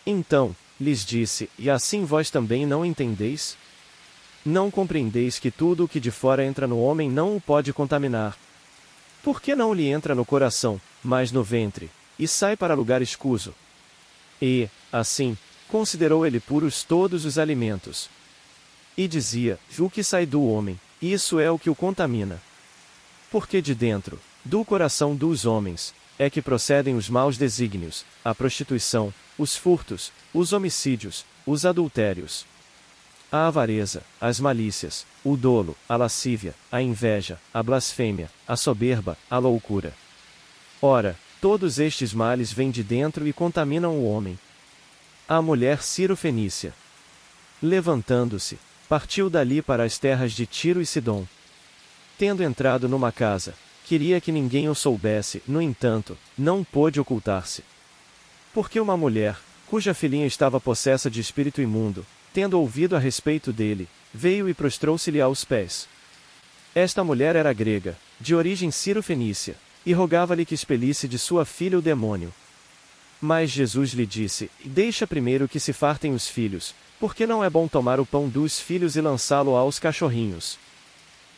Então, lhes disse: e assim vós também não entendeis? Não compreendeis que tudo o que de fora entra no homem não o pode contaminar? Por que não lhe entra no coração, mas no ventre, e sai para lugar escuso? E, assim, considerou ele puros todos os alimentos. E dizia: o que sai do homem, isso é o que o contamina. Porque de dentro, do coração dos homens, é que procedem os maus desígnios, a prostituição, os furtos, os homicídios, os adultérios, a avareza, as malícias, o dolo, a lascívia, a inveja, a blasfêmia, a soberba, a loucura. Ora, todos estes males vêm de dentro e contaminam o homem. A mulher Ciro-fenícia, levantando-se, partiu dali para as terras de Tiro e Sidom. Tendo entrado numa casa, queria que ninguém o soubesse, no entanto, não pôde ocultar-se. Porque uma mulher, cuja filhinha estava possessa de espírito imundo, tendo ouvido a respeito dele, veio e prostrou-se-lhe aos pés. Esta mulher era grega, de origem Ciro-fenícia, e rogava-lhe que expelisse de sua filha o demônio. Mas Jesus lhe disse: deixa primeiro que se fartem os filhos, porque não é bom tomar o pão dos filhos e lançá-lo aos cachorrinhos.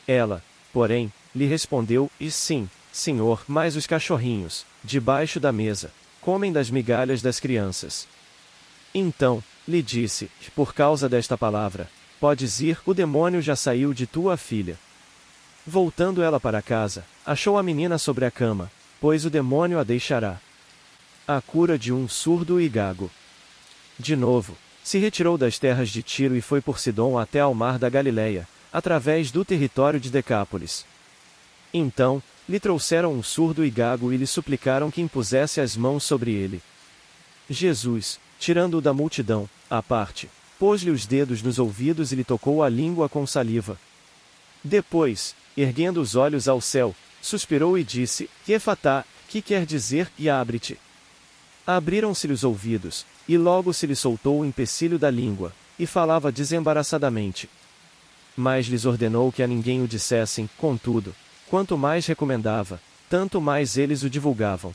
Ela, porém, lhe respondeu: e sim, Senhor, mas os cachorrinhos, debaixo da mesa, comem das migalhas das crianças. Então, lhe disse: por causa desta palavra, podes ir, o demônio já saiu de tua filha. Voltando ela para casa, achou a menina sobre a cama, pois o demônio a deixará. A cura de um surdo e gago. De novo, se retirou das terras de Tiro e foi por Sidom até ao mar da Galileia, através do território de Decápolis. Então, lhe trouxeram um surdo e gago e lhe suplicaram que impusesse as mãos sobre ele. Jesus, tirando-o da multidão, à parte, pôs-lhe os dedos nos ouvidos e lhe tocou a língua com saliva. Depois, erguendo os olhos ao céu, suspirou e disse: Efatá, que quer dizer, e abre-te. Abriram-se-lhe os ouvidos, e logo se lhe soltou o empecilho da língua, e falava desembaraçadamente. Mas lhes ordenou que a ninguém o dissessem, contudo, quanto mais recomendava, tanto mais eles o divulgavam.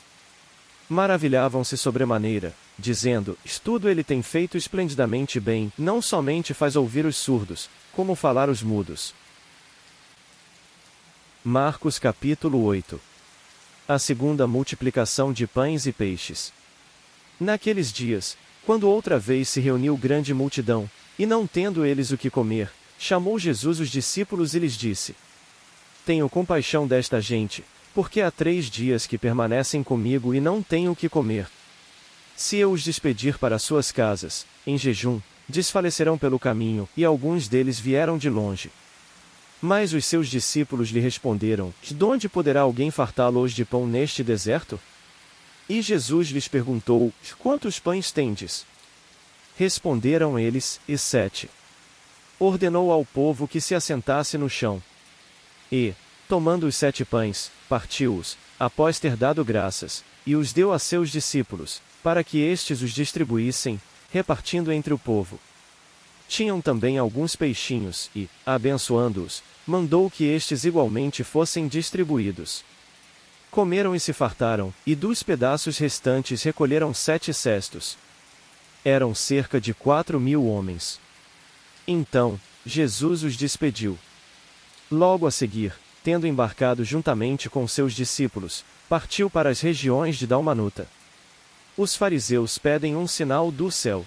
Maravilhavam-se sobremaneira, dizendo: tudo ele tem feito esplendidamente bem, não somente faz ouvir os surdos, como falar os mudos. Marcos capítulo 8. A segunda multiplicação de pães e peixes. Naqueles dias, Quando outra vez se reuniu grande multidão, e não tendo eles o que comer, chamou Jesus os discípulos e lhes disse: Tenho compaixão desta gente, porque há 3 dias que permanecem comigo e não têm o que comer. Se eu os despedir para suas casas, em jejum, desfalecerão pelo caminho, e alguns deles vieram de longe. Mas os seus discípulos lhe responderam: De onde poderá alguém fartá-los de pão neste deserto? E Jesus lhes perguntou: Quantos pães tendes? Responderam eles: 7. Ordenou ao povo que se assentasse no chão. E, tomando os 7 pães, partiu-os, após ter dado graças, e os deu a seus discípulos, para que estes os distribuíssem, repartindo entre o povo. Tinham também alguns peixinhos, e, abençoando-os, mandou que estes igualmente fossem distribuídos. Comeram e se fartaram, e dos pedaços restantes recolheram 7 cestos. Eram cerca de 4.000 homens. Então, Jesus os despediu. Logo a seguir, tendo embarcado juntamente com seus discípulos, partiu para as regiões de Dalmanuta. Os fariseus pedem um sinal do céu.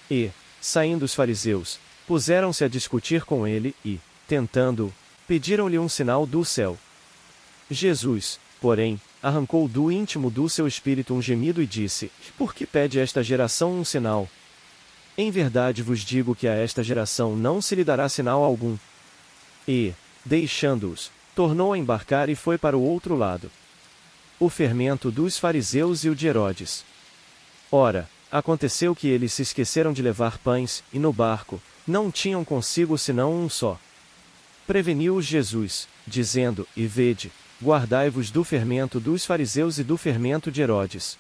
E, saindo os fariseus, puseram-se a discutir com ele e, tentando-o, pediram-lhe um sinal do céu. Jesus, porém, arrancou do íntimo do seu espírito um gemido e disse: Por que pede esta geração um sinal? Em verdade vos digo que a esta geração não se lhe dará sinal algum. E, deixando-os, tornou a embarcar e foi para o outro lado. O fermento dos fariseus e o de Herodes. Ora, aconteceu que eles se esqueceram de levar pães, e no barco, não tinham consigo senão um só. Preveniu-os Jesus, dizendo: E vede, guardai-vos do fermento dos fariseus e do fermento de Herodes.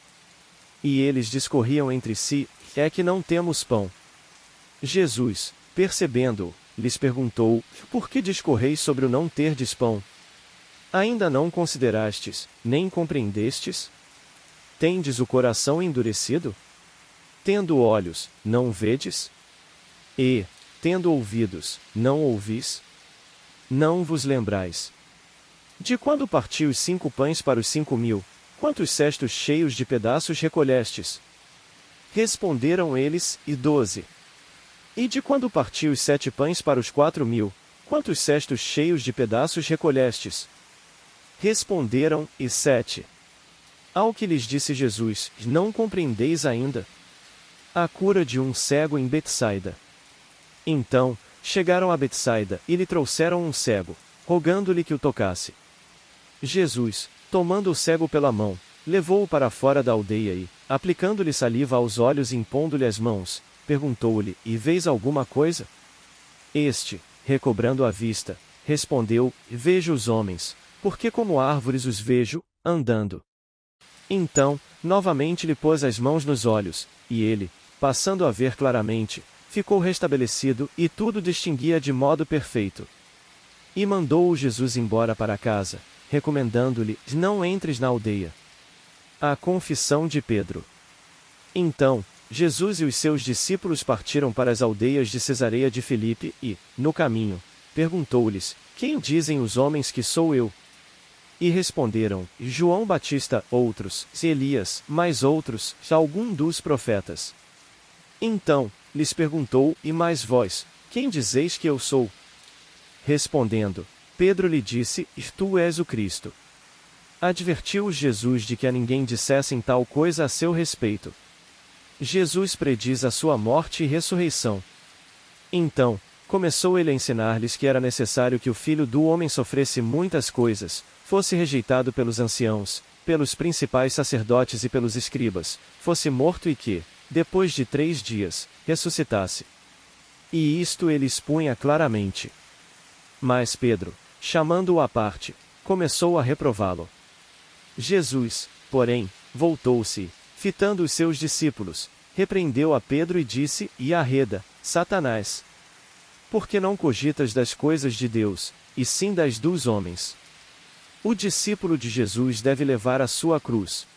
E eles discorriam entre si: É que não temos pão. Jesus, percebendo-o, lhes perguntou: Por que discorreis sobre o não terdes pão? Ainda não considerastes, nem compreendestes? Tendes o coração endurecido? Tendo olhos, não vedes? E, tendo ouvidos, não ouvis? Não vos lembrais? De quando partiu os 5 pães para os 5.000, quantos cestos cheios de pedaços recolhestes? Responderam eles: 12. E de quando partiu os 7 pães para os 4.000, quantos cestos cheios de pedaços recolhestes? Responderam: 7. Ao que lhes disse Jesus: Não compreendeis ainda? A cura de um cego em Betsaida. Então, chegaram a Betsaida, e lhe trouxeram um cego, rogando-lhe que o tocasse. Jesus, tomando o cego pela mão, levou-o para fora da aldeia e, aplicando-lhe saliva aos olhos e impondo-lhe as mãos, perguntou-lhe: E vês alguma coisa? Este, recobrando a vista, respondeu: Vejo os homens, porque como árvores os vejo, andando. Então, novamente lhe pôs as mãos nos olhos, e ele, passando a ver claramente, ficou restabelecido, e tudo distinguia de modo perfeito. E mandou-o Jesus embora para casa, recomendando-lhe: Não entres na aldeia. A confissão de Pedro. Então, Jesus e os seus discípulos partiram para as aldeias de Cesareia de Filipe e, no caminho, perguntou-lhes: Quem dizem os homens que sou eu? E responderam: João Batista, outros, Elias, mais outros, algum dos profetas. Então, lhes perguntou: E mais vós, quem dizeis que eu sou? Respondendo, Pedro lhe disse: Tu és o Cristo. Advertiu-os Jesus de que a ninguém dissessem tal coisa a seu respeito. Jesus prediz a sua morte e ressurreição. Então, começou ele a ensinar-lhes que era necessário que o Filho do Homem sofresse muitas coisas, fosse rejeitado pelos anciãos, pelos principais sacerdotes e pelos escribas, fosse morto e que, depois de 3 dias, ressuscitasse. E isto ele expunha claramente. Mas Pedro, chamando-o à parte, começou a reprová-lo. Jesus, porém, voltou-se e, fitando os seus discípulos, repreendeu a Pedro e disse: E arreda, Satanás! Porque não cogitas das coisas de Deus, e sim das dos homens. O discípulo de Jesus deve levar a sua cruz.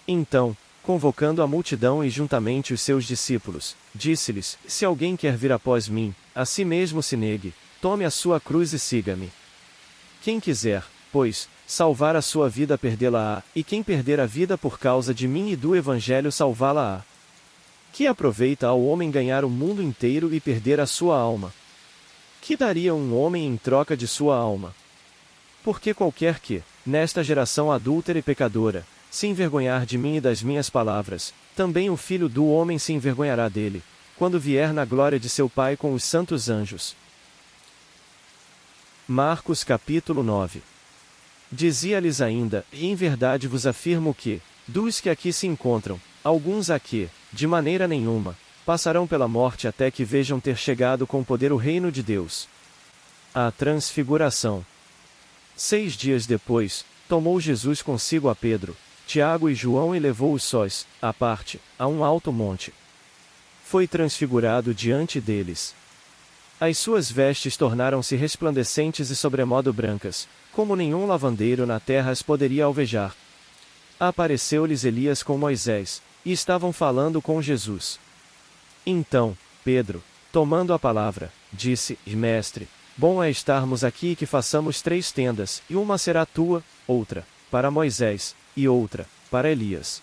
Então, convocando a multidão e juntamente os seus discípulos, disse-lhes: Se alguém quer vir após mim, a si mesmo se negue, tome a sua cruz e siga-me. Quem quiser, pois, salvar a sua vida perdê-la-á, e quem perder a vida por causa de mim e do Evangelho salvá-la-á. Que aproveita ao homem ganhar o mundo inteiro e perder a sua alma? Que daria um homem em troca de sua alma? Porque qualquer que, nesta geração adúltera e pecadora, se envergonhar de mim e das minhas palavras, também o Filho do Homem se envergonhará dele, quando vier na glória de seu Pai com os santos anjos. Marcos capítulo 9. Dizia-lhes ainda, e em verdade vos afirmo que, dos que aqui se encontram, alguns aqui, de maneira nenhuma, passarão pela morte até que vejam ter chegado com poder o reino de Deus. A transfiguração. 6 dias depois, tomou Jesus consigo a Pedro, Tiago e João e levou-os sós, à parte, a um alto monte. Foi transfigurado diante deles. As suas vestes tornaram-se resplandecentes e sobremodo brancas, como nenhum lavandeiro na terra as poderia alvejar. Apareceu-lhes Elias com Moisés, e estavam falando com Jesus. Então, Pedro, tomando a palavra, disse: Mestre, bom é estarmos aqui e que façamos 3 tendas, e uma será tua, outra, para Moisés, e outra, para Elias.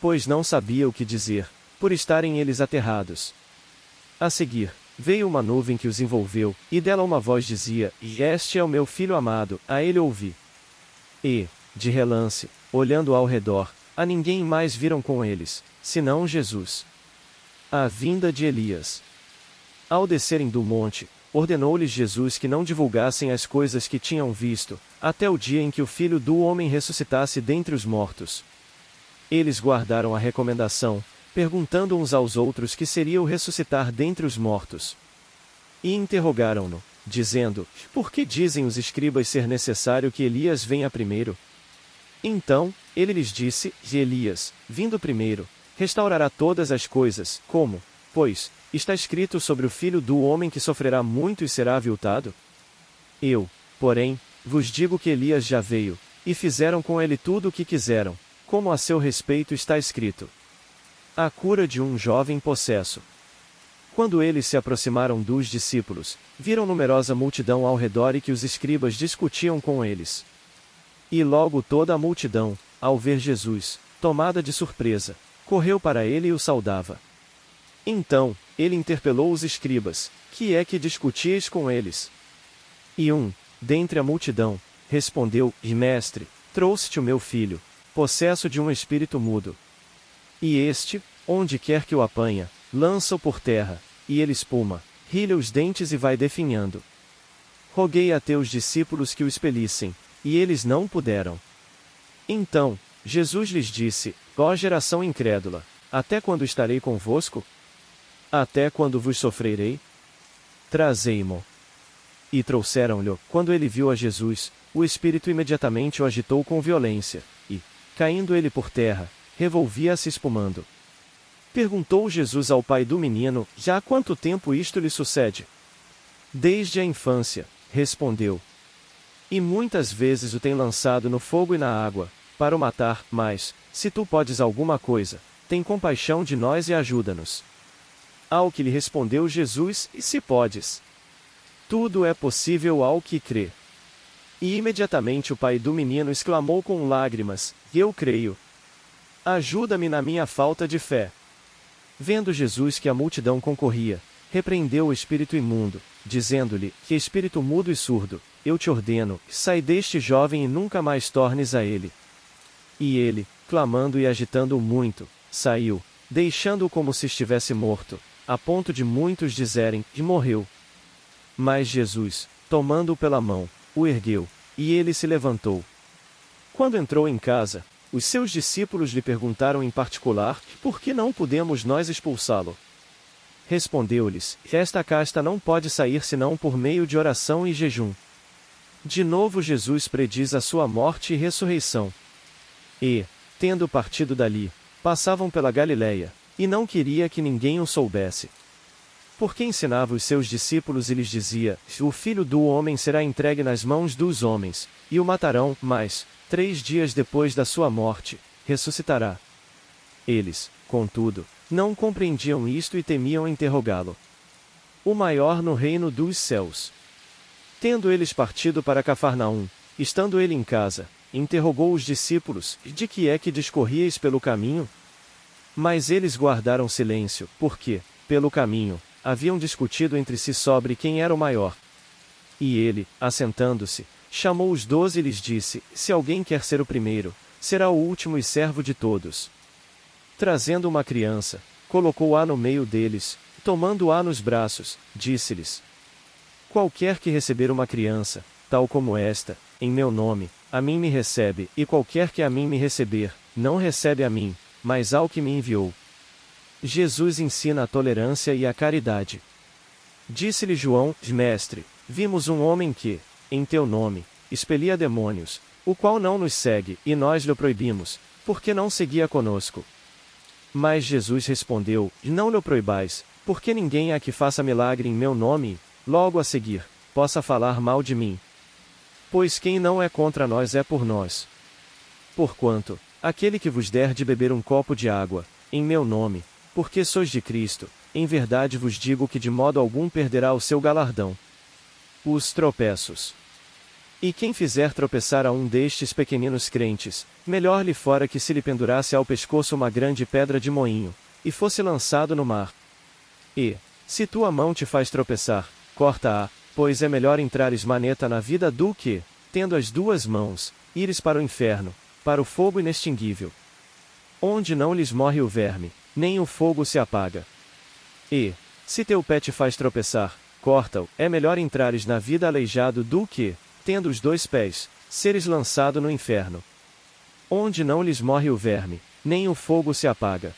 Pois não sabia o que dizer, por estarem eles aterrados. A seguir, veio uma nuvem que os envolveu, e dela uma voz dizia: Este é o meu filho amado, a ele ouvi. E, de relance, olhando ao redor, a ninguém mais viram com eles, senão Jesus. A vinda de Elias. Ao descerem do monte, ordenou-lhes Jesus que não divulgassem as coisas que tinham visto, até o dia em que o Filho do Homem ressuscitasse dentre os mortos. Eles guardaram a recomendação, perguntando uns aos outros que seria o ressuscitar dentre os mortos. E interrogaram-no, dizendo: Por que dizem os escribas ser necessário que Elias venha primeiro? Então, ele lhes disse: Elias, vindo primeiro, restaurará todas as coisas, como, pois, está escrito sobre o Filho do Homem que sofrerá muito e será aviltado? Eu, porém, vos digo que Elias já veio, e fizeram com ele tudo o que quiseram, como a seu respeito está escrito. A cura de um jovem possesso. Quando eles se aproximaram dos discípulos, viram numerosa multidão ao redor e que os escribas discutiam com eles. E logo toda a multidão, ao ver Jesus, tomada de surpresa, correu para ele e o saudava. Então, ele interpelou os escribas: Que é que discutíeis com eles? E um, dentre a multidão, respondeu: Mestre, trouxe-te o meu filho, possesso de um espírito mudo. E este, onde quer que o apanha, lança-o por terra, e ele espuma, rilha os dentes e vai definhando. Roguei a teus discípulos que o expelissem, e eles não puderam. Então, Jesus lhes disse: Ó geração incrédula, até quando estarei convosco? Até quando vos sofrerei? Trazei-mo. E trouxeram-lhe. Quando ele viu a Jesus, o espírito imediatamente o agitou com violência, e, caindo ele por terra, revolvia-se espumando. Perguntou Jesus ao pai do menino: Já há quanto tempo isto lhe sucede? Desde a infância, respondeu. E muitas vezes o tem lançado no fogo e na água, para o matar, mas, se tu podes alguma coisa, tem compaixão de nós e ajuda-nos. Ao que lhe respondeu Jesus: E se podes? Tudo é possível ao que crê. E imediatamente o pai do menino exclamou com lágrimas: Eu creio. Ajuda-me na minha falta de fé. Vendo Jesus que a multidão concorria, repreendeu o espírito imundo, dizendo-lhe: Que espírito mudo e surdo, eu te ordeno, sai deste jovem e nunca mais tornes a ele. E ele, clamando e agitando-o muito, saiu, deixando-o como se estivesse morto, a ponto de muitos dizerem: E morreu. Mas Jesus, tomando-o pela mão, o ergueu, e ele se levantou. Quando entrou em casa, os seus discípulos lhe perguntaram em particular: Por que não podemos nós expulsá-lo? Respondeu-lhes: Esta casta não pode sair senão por meio de oração e jejum. De novo Jesus prediz a sua morte e ressurreição. E, tendo partido dali, passavam pela Galiléia, e não queria que ninguém o soubesse. Porque ensinava os seus discípulos e lhes dizia: O Filho do Homem será entregue nas mãos dos homens, e o matarão, mas, 3 dias depois da sua morte, ressuscitará. Eles, contudo, não compreendiam isto e temiam interrogá-lo. O maior no reino dos céus. Tendo eles partido para Cafarnaum, estando ele em casa, interrogou os discípulos: De que é que discorríeis pelo caminho? Mas eles guardaram silêncio, porque, pelo caminho, haviam discutido entre si sobre quem era o maior. E ele, assentando-se, chamou os 12 e lhes disse: Se alguém quer ser o primeiro, será o último e servo de todos. Trazendo uma criança, colocou-a no meio deles, tomando-a nos braços, disse-lhes: Qualquer que receber uma criança, tal como esta, em meu nome, a mim me recebe, e qualquer que a mim me receber, não recebe a mim, mas ao que me enviou. Jesus ensina a tolerância e a caridade. Disse-lhe João: Mestre, vimos um homem que, em teu nome, expelia demônios, o qual não nos segue, e nós lhe proibimos, porque não seguia conosco. Mas Jesus respondeu: Não lhe proibais, porque ninguém há que faça milagre em meu nome, e, logo a seguir, possa falar mal de mim. Pois quem não é contra nós é por nós. Porquanto, aquele que vos der de beber um copo de água, em meu nome, porque sois de Cristo, em verdade vos digo que de modo algum perderá o seu galardão. Os tropeços. E quem fizer tropeçar a um destes pequeninos crentes, melhor lhe fora que se lhe pendurasse ao pescoço uma grande pedra de moinho, e fosse lançado no mar. E, se tua mão te faz tropeçar, corta-a, pois é melhor entrares maneta na vida do que, tendo as duas mãos, ires para o inferno, para o fogo inextinguível, onde não lhes morre o verme, nem o fogo se apaga. E, se teu pé te faz tropeçar, corta-o, é melhor entrares na vida aleijado do que, tendo os dois pés, seres lançado no inferno, onde não lhes morre o verme, nem o fogo se apaga.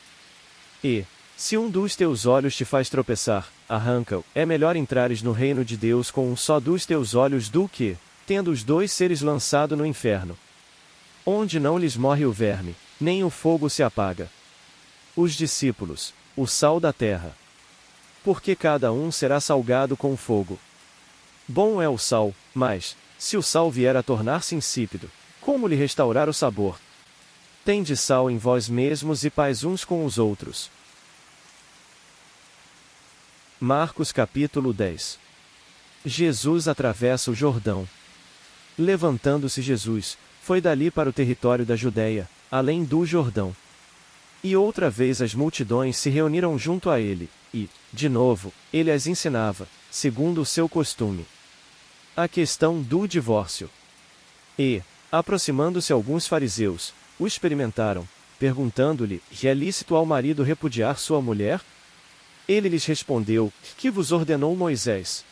E, se um dos teus olhos te faz tropeçar, arranca-o, é melhor entrares no reino de Deus com um só dos teus olhos do que, tendo os dois seres lançado no inferno, onde não lhes morre o verme, nem o fogo se apaga. Os discípulos, o sal da terra. Porque cada um será salgado com o fogo. Bom é o sal, mas, se o sal vier a tornar-se insípido, como lhe restaurar o sabor? Tende sal em vós mesmos e paz uns com os outros. Marcos capítulo 10. Jesus atravessa o Jordão. Levantando-se Jesus, foi dali para o território da Judéia, além do Jordão. E outra vez as multidões se reuniram junto a ele, e, de novo, ele as ensinava, segundo o seu costume. A questão do divórcio. E, aproximando-se alguns fariseus, o experimentaram, perguntando-lhe: é lícito ao marido repudiar sua mulher? Ele lhes respondeu: que vos ordenou Moisés?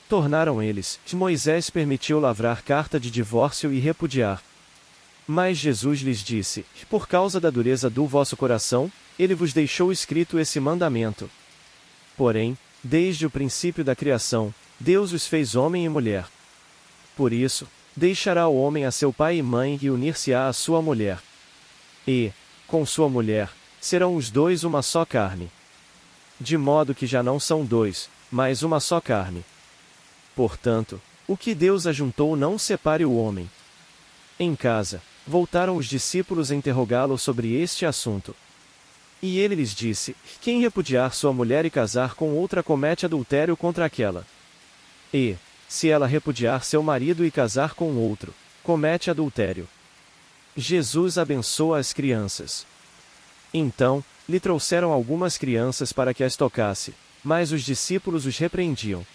Tornaram eles: Moisés permitiu lavrar carta de divórcio e repudiar. Mas Jesus lhes disse: por causa da dureza do vosso coração, ele vos deixou escrito esse mandamento. Porém, desde o princípio da criação, Deus os fez homem e mulher. Por isso, deixará o homem a seu pai e mãe e unir-se-á à sua mulher. E, com sua mulher, serão os dois uma só carne. De modo que já não são dois, mas uma só carne. Portanto, o que Deus ajuntou não separe o homem. Em casa, voltaram os discípulos a interrogá-lo sobre este assunto. E ele lhes disse: quem repudiar sua mulher e casar com outra comete adultério contra aquela. E, se ela repudiar seu marido e casar com outro, comete adultério. Jesus abençoa as crianças. Então, lhe trouxeram algumas crianças para que as tocasse, mas os discípulos os repreendiam.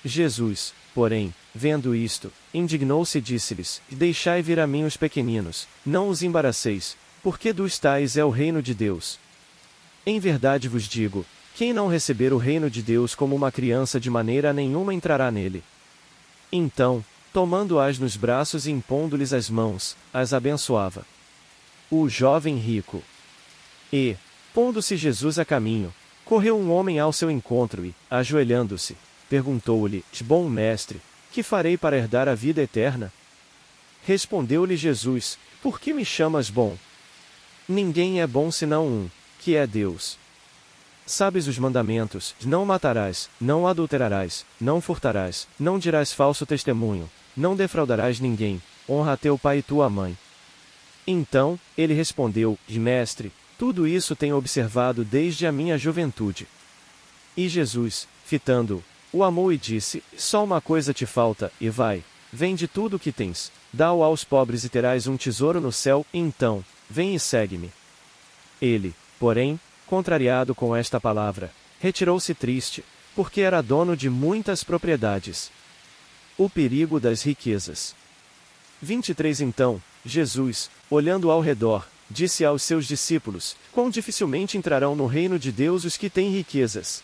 Jesus, porém, vendo isto, indignou-se e disse-lhes: deixai vir a mim os pequeninos, não os embaraceis, porque dos tais é o reino de Deus. Em verdade vos digo, quem não receber o reino de Deus como uma criança de maneira nenhuma entrará nele. Então, tomando-as nos braços e impondo-lhes as mãos, as abençoava. O jovem rico. E, pondo-se Jesus a caminho, correu um homem ao seu encontro e, ajoelhando-se, perguntou-lhe: bom mestre, que farei para herdar a vida eterna? Respondeu-lhe Jesus: por que me chamas bom? Ninguém é bom senão um, que é Deus. Sabes os mandamentos: não matarás, não adulterarás, não furtarás, não dirás falso testemunho, não defraudarás ninguém, honra teu pai e tua mãe. Então, ele respondeu: mestre, tudo isso tenho observado desde a minha juventude. E Jesus, fitando-o, o amou e disse: só uma coisa te falta, e vai, vende tudo o que tens, dá-o aos pobres e terás um tesouro no céu, então, vem e segue-me. Ele, porém, contrariado com esta palavra, retirou-se triste, porque era dono de muitas propriedades. O perigo das riquezas. 23 Então, Jesus, olhando ao redor, disse aos seus discípulos: quão dificilmente entrarão no reino de Deus os que têm riquezas.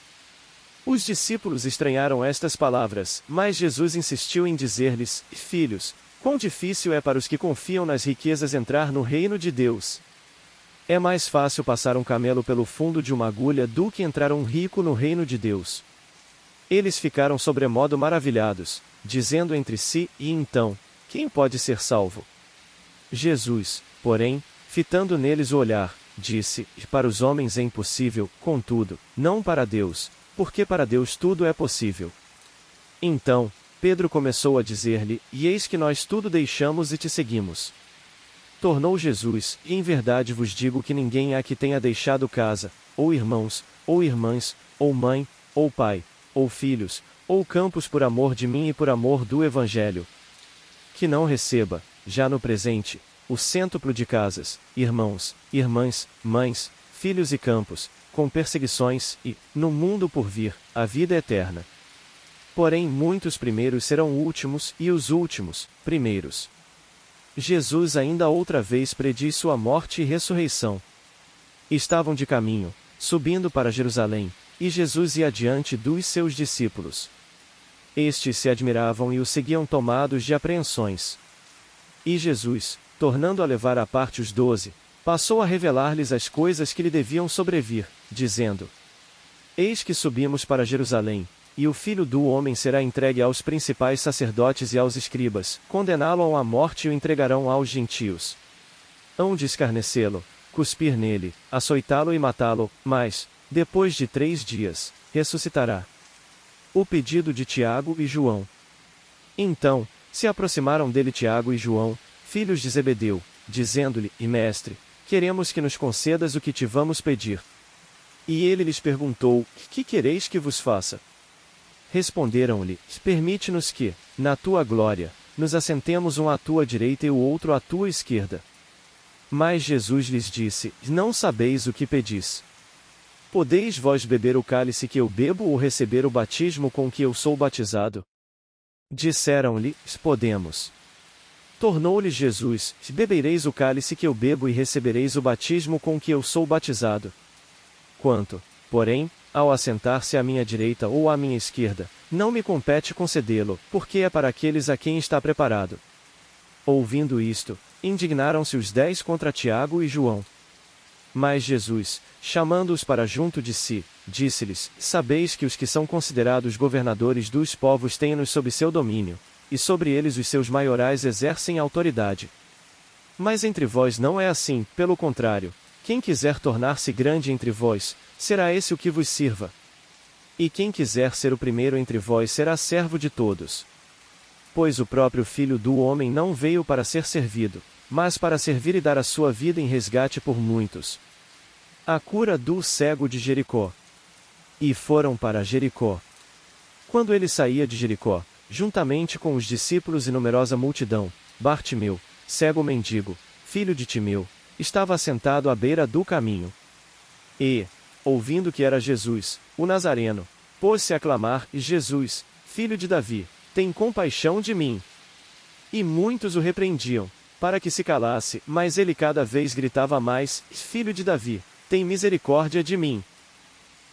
Os discípulos estranharam estas palavras, mas Jesus insistiu em dizer-lhes: filhos, quão difícil é para os que confiam nas riquezas entrar no reino de Deus. É mais fácil passar um camelo pelo fundo de uma agulha do que entrar um rico no reino de Deus. Eles ficaram sobremodo maravilhados, dizendo entre si: e então, quem pode ser salvo? Jesus, porém, fitando neles o olhar, disse: para os homens é impossível, contudo, não para Deus, porque para Deus tudo é possível. Então, Pedro começou a dizer-lhe: e eis que nós tudo deixamos e te seguimos. Tornou Jesus: e em verdade vos digo que ninguém há que tenha deixado casa, ou irmãos, ou irmãs, ou mãe, ou pai, ou filhos, ou campos por amor de mim e por amor do Evangelho, que não receba, já no presente, o cêntuplo de casas, irmãos, irmãs, mães, filhos e campos, com perseguições e, no mundo por vir, a vida eterna. Porém muitos primeiros serão últimos e os últimos, primeiros. Jesus ainda outra vez prediz sua morte e ressurreição. Estavam de caminho, subindo para Jerusalém, e Jesus ia diante dos seus discípulos. Estes se admiravam e o seguiam tomados de apreensões. E Jesus, tornando a levar à parte os 12, passou a revelar-lhes as coisas que lhe deviam sobrevir, dizendo: eis que subimos para Jerusalém, e o Filho do Homem será entregue aos principais sacerdotes e aos escribas, condená-lo à morte e o entregarão aos gentios. Hão de escarnecê-lo, cuspir nele, açoitá-lo e matá-lo, mas, depois de 3 dias, ressuscitará. O pedido de Tiago e João. Então, se aproximaram dele Tiago e João, filhos de Zebedeu, dizendo-lhe: e mestre, queremos que nos concedas o que te vamos pedir. E ele lhes perguntou: que quereis que vos faça? Responderam-lhe: permite-nos que, na tua glória, nos assentemos um à tua direita e o outro à tua esquerda. Mas Jesus lhes disse: não sabeis o que pedis. Podeis vós beber o cálice que eu bebo ou receber o batismo com que eu sou batizado? Disseram-lhe: podemos. Tornou-lhes Jesus: bebereis o cálice que eu bebo e recebereis o batismo com que eu sou batizado. Quanto, porém, ao assentar-se à minha direita ou à minha esquerda, não me compete concedê-lo, porque é para aqueles a quem está preparado. Ouvindo isto, indignaram-se os 10 contra Tiago e João. Mas Jesus, chamando-os para junto de si, disse-lhes: sabeis que os que são considerados governadores dos povos têm-nos sob seu domínio, e sobre eles os seus maiorais exercem autoridade. Mas entre vós não é assim, pelo contrário, quem quiser tornar-se grande entre vós, será esse o que vos sirva. E quem quiser ser o primeiro entre vós será servo de todos. Pois o próprio Filho do Homem não veio para ser servido, mas para servir e dar a sua vida em resgate por muitos. A cura do cego de Jericó. E foram para Jericó. Quando ele saía de Jericó, juntamente com os discípulos e numerosa multidão, Bartimeu, cego mendigo, filho de Timeu, estava assentado à beira do caminho. E, ouvindo que era Jesus, o Nazareno, pôs-se a clamar: Jesus, filho de Davi, tem compaixão de mim. E muitos o repreendiam, para que se calasse, mas ele cada vez gritava mais: Filho de Davi, tem misericórdia de mim.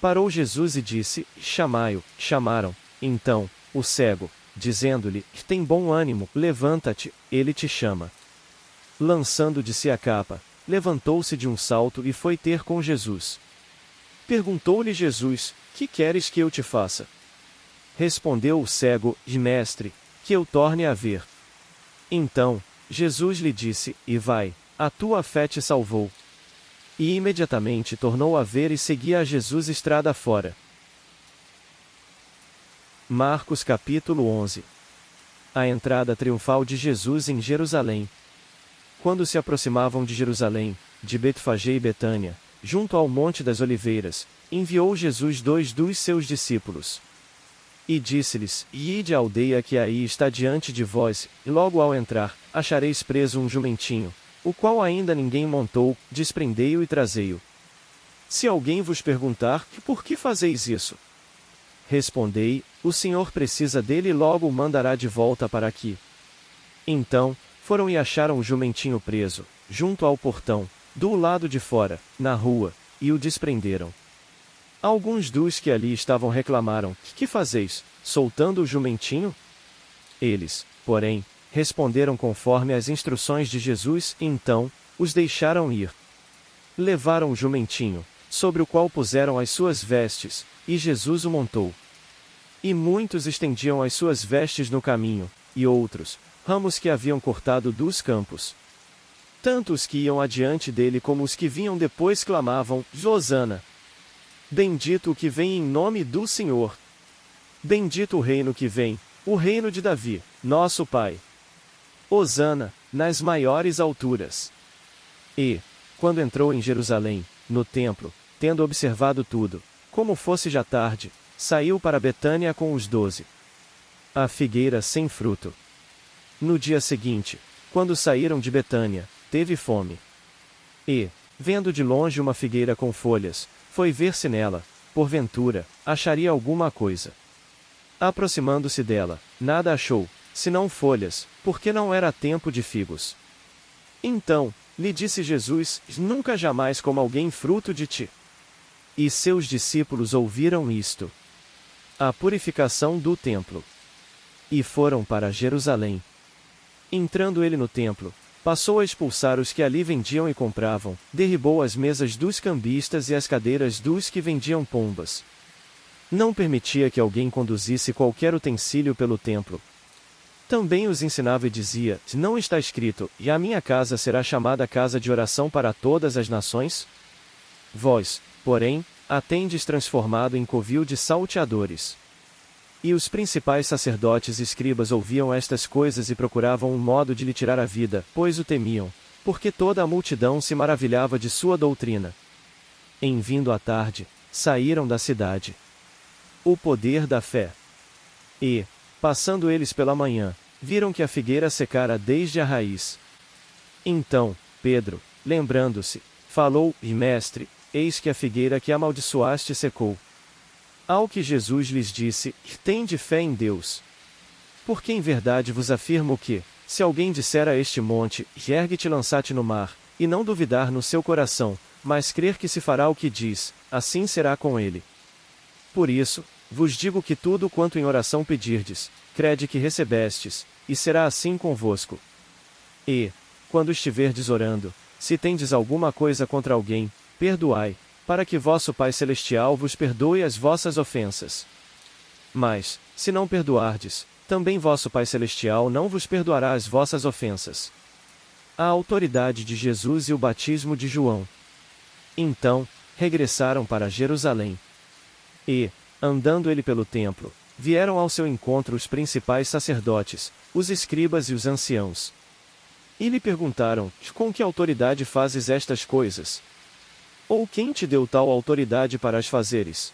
Parou Jesus e disse: chamai-o. Chamaram, então, o cego, dizendo-lhe: tem bom ânimo, levanta-te, ele te chama. Lançando de si a capa, levantou-se de um salto e foi ter com Jesus. Perguntou-lhe Jesus: que queres que eu te faça? Respondeu o cego: mestre, que eu torne a ver. Então, Jesus lhe disse: e vai, a tua fé te salvou. E imediatamente tornou a ver e seguia a Jesus estrada fora. Marcos capítulo 11. A entrada triunfal de Jesus em Jerusalém. Quando se aproximavam de Jerusalém, de Betfagé e Betânia, junto ao Monte das Oliveiras, enviou Jesus 2 dos seus discípulos. E disse-lhes: ide à aldeia que aí está diante de vós, e logo ao entrar, achareis preso um jumentinho, o qual ainda ninguém montou, desprendei-o e trazei-o. Se alguém vos perguntar, por que fazeis isso? Respondei, o Senhor precisa dele e logo o mandará de volta para aqui. Então, foram e acharam o jumentinho preso, junto ao portão, do lado de fora, na rua, e o desprenderam. Alguns dos que ali estavam reclamaram, que fazeis, soltando o jumentinho? Eles, porém, responderam conforme as instruções de Jesus, e então, os deixaram ir. Levaram o jumentinho, sobre o qual puseram as suas vestes, e Jesus o montou. E muitos estendiam as suas vestes no caminho, e outros, ramos que haviam cortado dos campos. Tanto os que iam adiante dele como os que vinham depois clamavam, Hosana! Bendito o que vem em nome do Senhor! Bendito o reino que vem, o reino de Davi, nosso Pai! Hosana, nas maiores alturas! E, quando entrou em Jerusalém, no templo, tendo observado tudo, como fosse já tarde, saiu para Betânia com os 12. A figueira sem fruto. No dia seguinte, quando saíram de Betânia, teve fome. E, vendo de longe uma figueira com folhas, foi ver se nela, porventura, acharia alguma coisa. Aproximando-se dela, nada achou, senão folhas, porque não era tempo de figos. Então, lhe disse Jesus, nunca jamais coma alguém fruto de ti. E seus discípulos ouviram isto. A purificação do templo. E foram para Jerusalém. Entrando ele no templo, passou a expulsar os que ali vendiam e compravam, derribou as mesas dos cambistas e as cadeiras dos que vendiam pombas. Não permitia que alguém conduzisse qualquer utensílio pelo templo. Também os ensinava e dizia, não está escrito, e a minha casa será chamada casa de oração para todas as nações? Vós, porém, a tendes transformado em covil de salteadores. E os principais sacerdotes e escribas ouviam estas coisas e procuravam um modo de lhe tirar a vida, pois o temiam, porque toda a multidão se maravilhava de sua doutrina. Em vindo à tarde, saíram da cidade. O poder da fé. E, passando eles pela manhã, viram que a figueira secara desde a raiz. Então, Pedro, lembrando-se, falou, e mestre, eis que a figueira que amaldiçoaste secou. Ao que Jesus lhes disse, tende fé em Deus. Porque em verdade vos afirmo que, se alguém disser a este monte, ergue-te e lança-te no mar, e não duvidar no seu coração, mas crer que se fará o que diz, assim será com ele. Por isso, vos digo que tudo quanto em oração pedirdes, crede que recebestes, e será assim convosco. E, quando estiverdes orando, se tendes alguma coisa contra alguém, perdoai, para que vosso Pai Celestial vos perdoe as vossas ofensas. Mas, se não perdoardes, também vosso Pai Celestial não vos perdoará as vossas ofensas. A autoridade de Jesus e o batismo de João. Então, regressaram para Jerusalém. E, andando ele pelo templo, vieram ao seu encontro os principais sacerdotes, os escribas e os anciãos. E lhe perguntaram, com que autoridade fazes estas coisas? Ou quem te deu tal autoridade para as fazeres?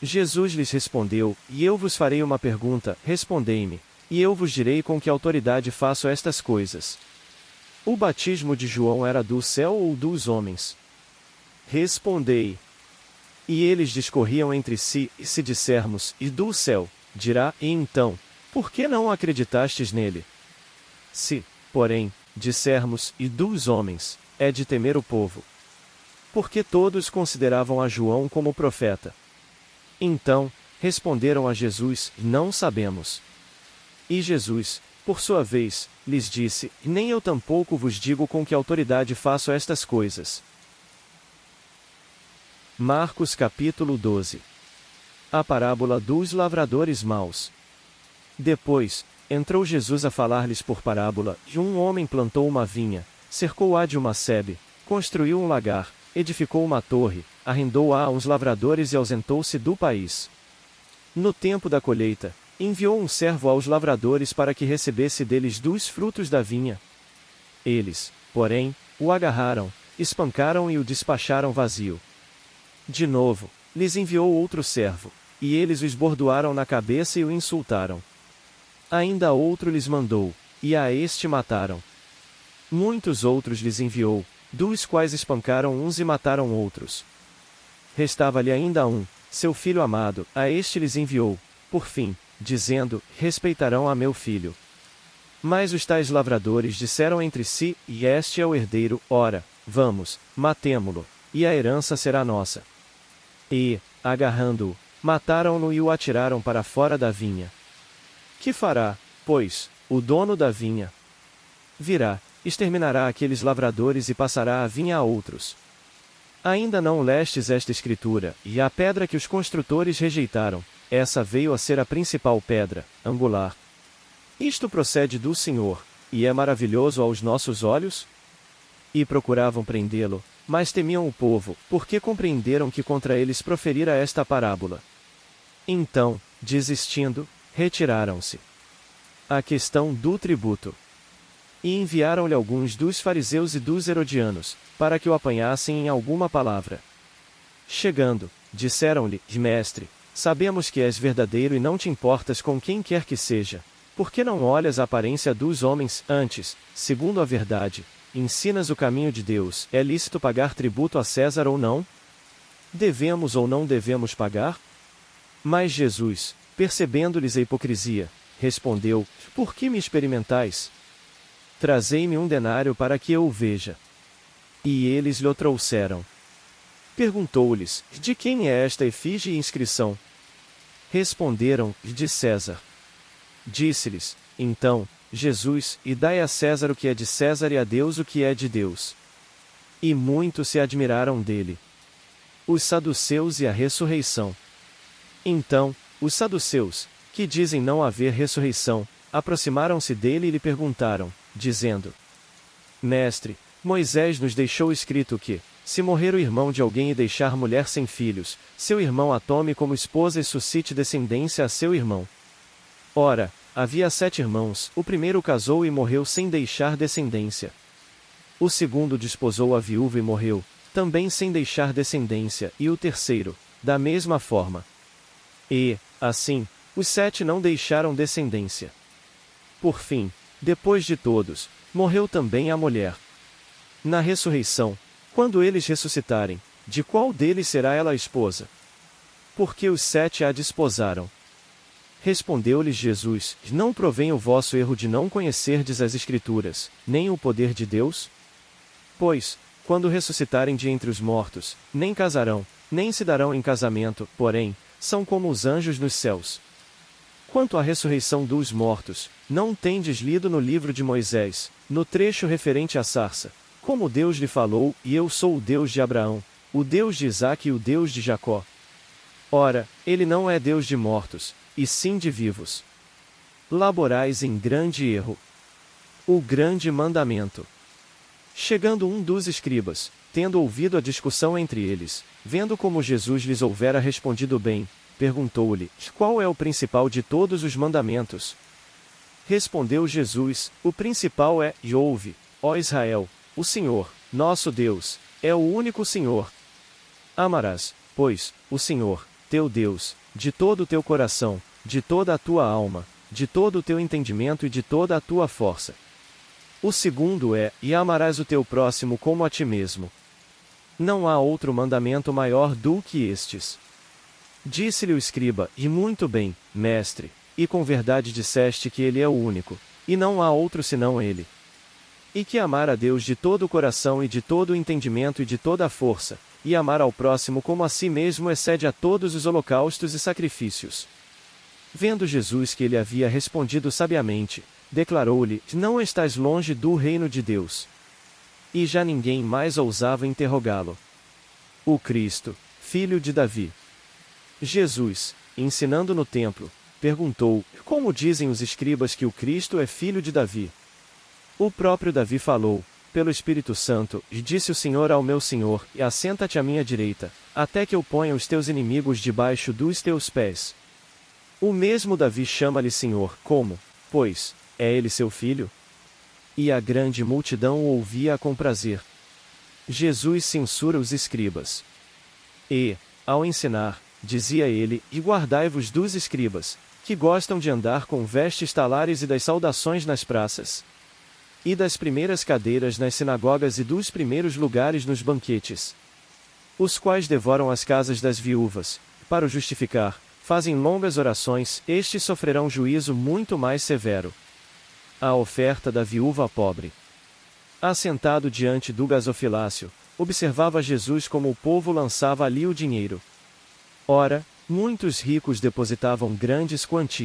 Jesus lhes respondeu, e eu vos farei uma pergunta, respondei-me, e eu vos direi com que autoridade faço estas coisas. O batismo de João era do céu ou dos homens? Respondei. E eles discorriam entre si, e se dissermos, e do céu, dirá, e então, por que não acreditastes nele? Se, porém, dissermos, e dos homens, é de temer o povo. Porque todos consideravam a João como profeta. Então, responderam a Jesus, não sabemos. E Jesus, por sua vez, lhes disse, nem eu tampouco vos digo com que autoridade faço estas coisas. Marcos capítulo 12. A parábola dos lavradores maus. Depois, entrou Jesus a falar-lhes por parábola, e um homem plantou uma vinha, cercou-a de uma sebe, construiu um lagar, edificou uma torre, arrendou-a a uns lavradores e ausentou-se do país. No tempo da colheita, enviou um servo aos lavradores para que recebesse deles dos frutos da vinha. Eles, porém, o agarraram, espancaram e o despacharam vazio. De novo, lhes enviou outro servo, e eles o esbordoaram na cabeça e o insultaram. Ainda outro lhes mandou, e a este mataram. Muitos outros lhes enviou, dos quais espancaram uns e mataram outros. restava-lhe ainda um, seu filho amado, a este lhes enviou, por fim, dizendo: respeitarão a meu filho. Mas os tais lavradores disseram entre si: e este é o herdeiro, ora, vamos, matemo-lo, e a herança será nossa. E, agarrando-o, mataram-no e o atiraram para fora da vinha. Que fará, pois, o dono da vinha? Virá, exterminará aqueles lavradores e passará a vinha a outros. Ainda não lestes esta escritura, e a pedra que os construtores rejeitaram, essa veio a ser a principal pedra, angular. Isto procede do Senhor, e é maravilhoso aos nossos olhos? E procuravam prendê-lo, mas temiam o povo, porque compreenderam que contra eles proferira esta parábola. Então, desistindo, retiraram-se. A questão do tributo. E enviaram-lhe alguns dos fariseus e dos herodianos, para que o apanhassem em alguma palavra. Chegando, disseram-lhe: Mestre, sabemos que és verdadeiro e não te importas com quem quer que seja, por que não olhas a aparência dos homens, antes, segundo a verdade, ensinas o caminho de Deus? É lícito pagar tributo a César ou não? Devemos ou não devemos pagar? Mas Jesus, percebendo-lhes a hipocrisia, respondeu: Por que me experimentais? Trazei-me um denário para que eu o veja. E eles lhe o trouxeram. Perguntou-lhes: De quem é esta efígie e inscrição? Responderam: De César. Disse-lhes, então, Jesus: E dai a César o que é de César e a Deus o que é de Deus. E muitos se admiraram dele. Os saduceus e a ressurreição. Então, os saduceus, que dizem não haver ressurreição, aproximaram-se dele e lhe perguntaram, dizendo: Mestre, Moisés nos deixou escrito que, se morrer o irmão de alguém e deixar mulher sem filhos, seu irmão a tome como esposa e suscite descendência a seu irmão. Ora, havia 7 irmãos, o primeiro casou e morreu sem deixar descendência. O segundo desposou a viúva e morreu, também sem deixar descendência, e o terceiro, da mesma forma. E, assim, os 7 não deixaram descendência. Por fim, depois de todos, morreu também a mulher. Na ressurreição, quando eles ressuscitarem, de qual deles será ela a esposa? Porque os 7 a desposaram. Respondeu-lhes Jesus: Não provém o vosso erro de não conhecerdes as Escrituras, nem o poder de Deus? Pois, quando ressuscitarem de entre os mortos, nem casarão, nem se darão em casamento, porém, são como os anjos nos céus. Quanto à ressurreição dos mortos, não tendes lido no livro de Moisés, no trecho referente à sarça, como Deus lhe falou: E eu sou o Deus de Abraão, o Deus de Isaque e o Deus de Jacó. Ora, ele não é Deus de mortos, e sim de vivos. Laborais em grande erro. O grande mandamento. Chegando um dos escribas, tendo ouvido a discussão entre eles, vendo como Jesus lhes houvera respondido bem, perguntou-lhe: Qual é o principal de todos os mandamentos? Respondeu Jesus: O principal é: E ouve, ó Israel, o Senhor, nosso Deus, é o único Senhor. Amarás, pois, o Senhor, teu Deus, de todo o teu coração, de toda a tua alma, de todo o teu entendimento e de toda a tua força. O segundo é: E amarás o teu próximo como a ti mesmo. Não há outro mandamento maior do que estes. Disse-lhe o escriba: E muito bem, mestre, e com verdade disseste que ele é o único, e não há outro senão ele. E que amar a Deus de todo o coração e de todo o entendimento e de toda a força, e amar ao próximo como a si mesmo excede a todos os holocaustos e sacrifícios. Vendo Jesus que ele havia respondido sabiamente, declarou-lhe: Não estás longe do reino de Deus. E já ninguém mais ousava interrogá-lo. O Cristo, filho de Davi. Jesus, ensinando no templo, perguntou: Como dizem os escribas que o Cristo é filho de Davi? O próprio Davi falou, pelo Espírito Santo, e disse o Senhor ao meu Senhor: E assenta-te à minha direita, até que eu ponha os teus inimigos debaixo dos teus pés. O mesmo Davi chama-lhe Senhor, como, pois, é ele seu filho? E a grande multidão o ouvia com prazer. Jesus censura os escribas. E, ao ensinar, dizia ele: E guardai-vos dos escribas, que gostam de andar com vestes talares e das saudações nas praças, e das primeiras cadeiras nas sinagogas e dos primeiros lugares nos banquetes. os quais devoram as casas das viúvas, para o justificar, fazem longas orações, estes sofrerão juízo muito mais severo. A oferta da viúva pobre. Assentado diante do gasofilácio, observava Jesus como o povo lançava ali o dinheiro. Ora, muitos ricos depositavam grandes quantias.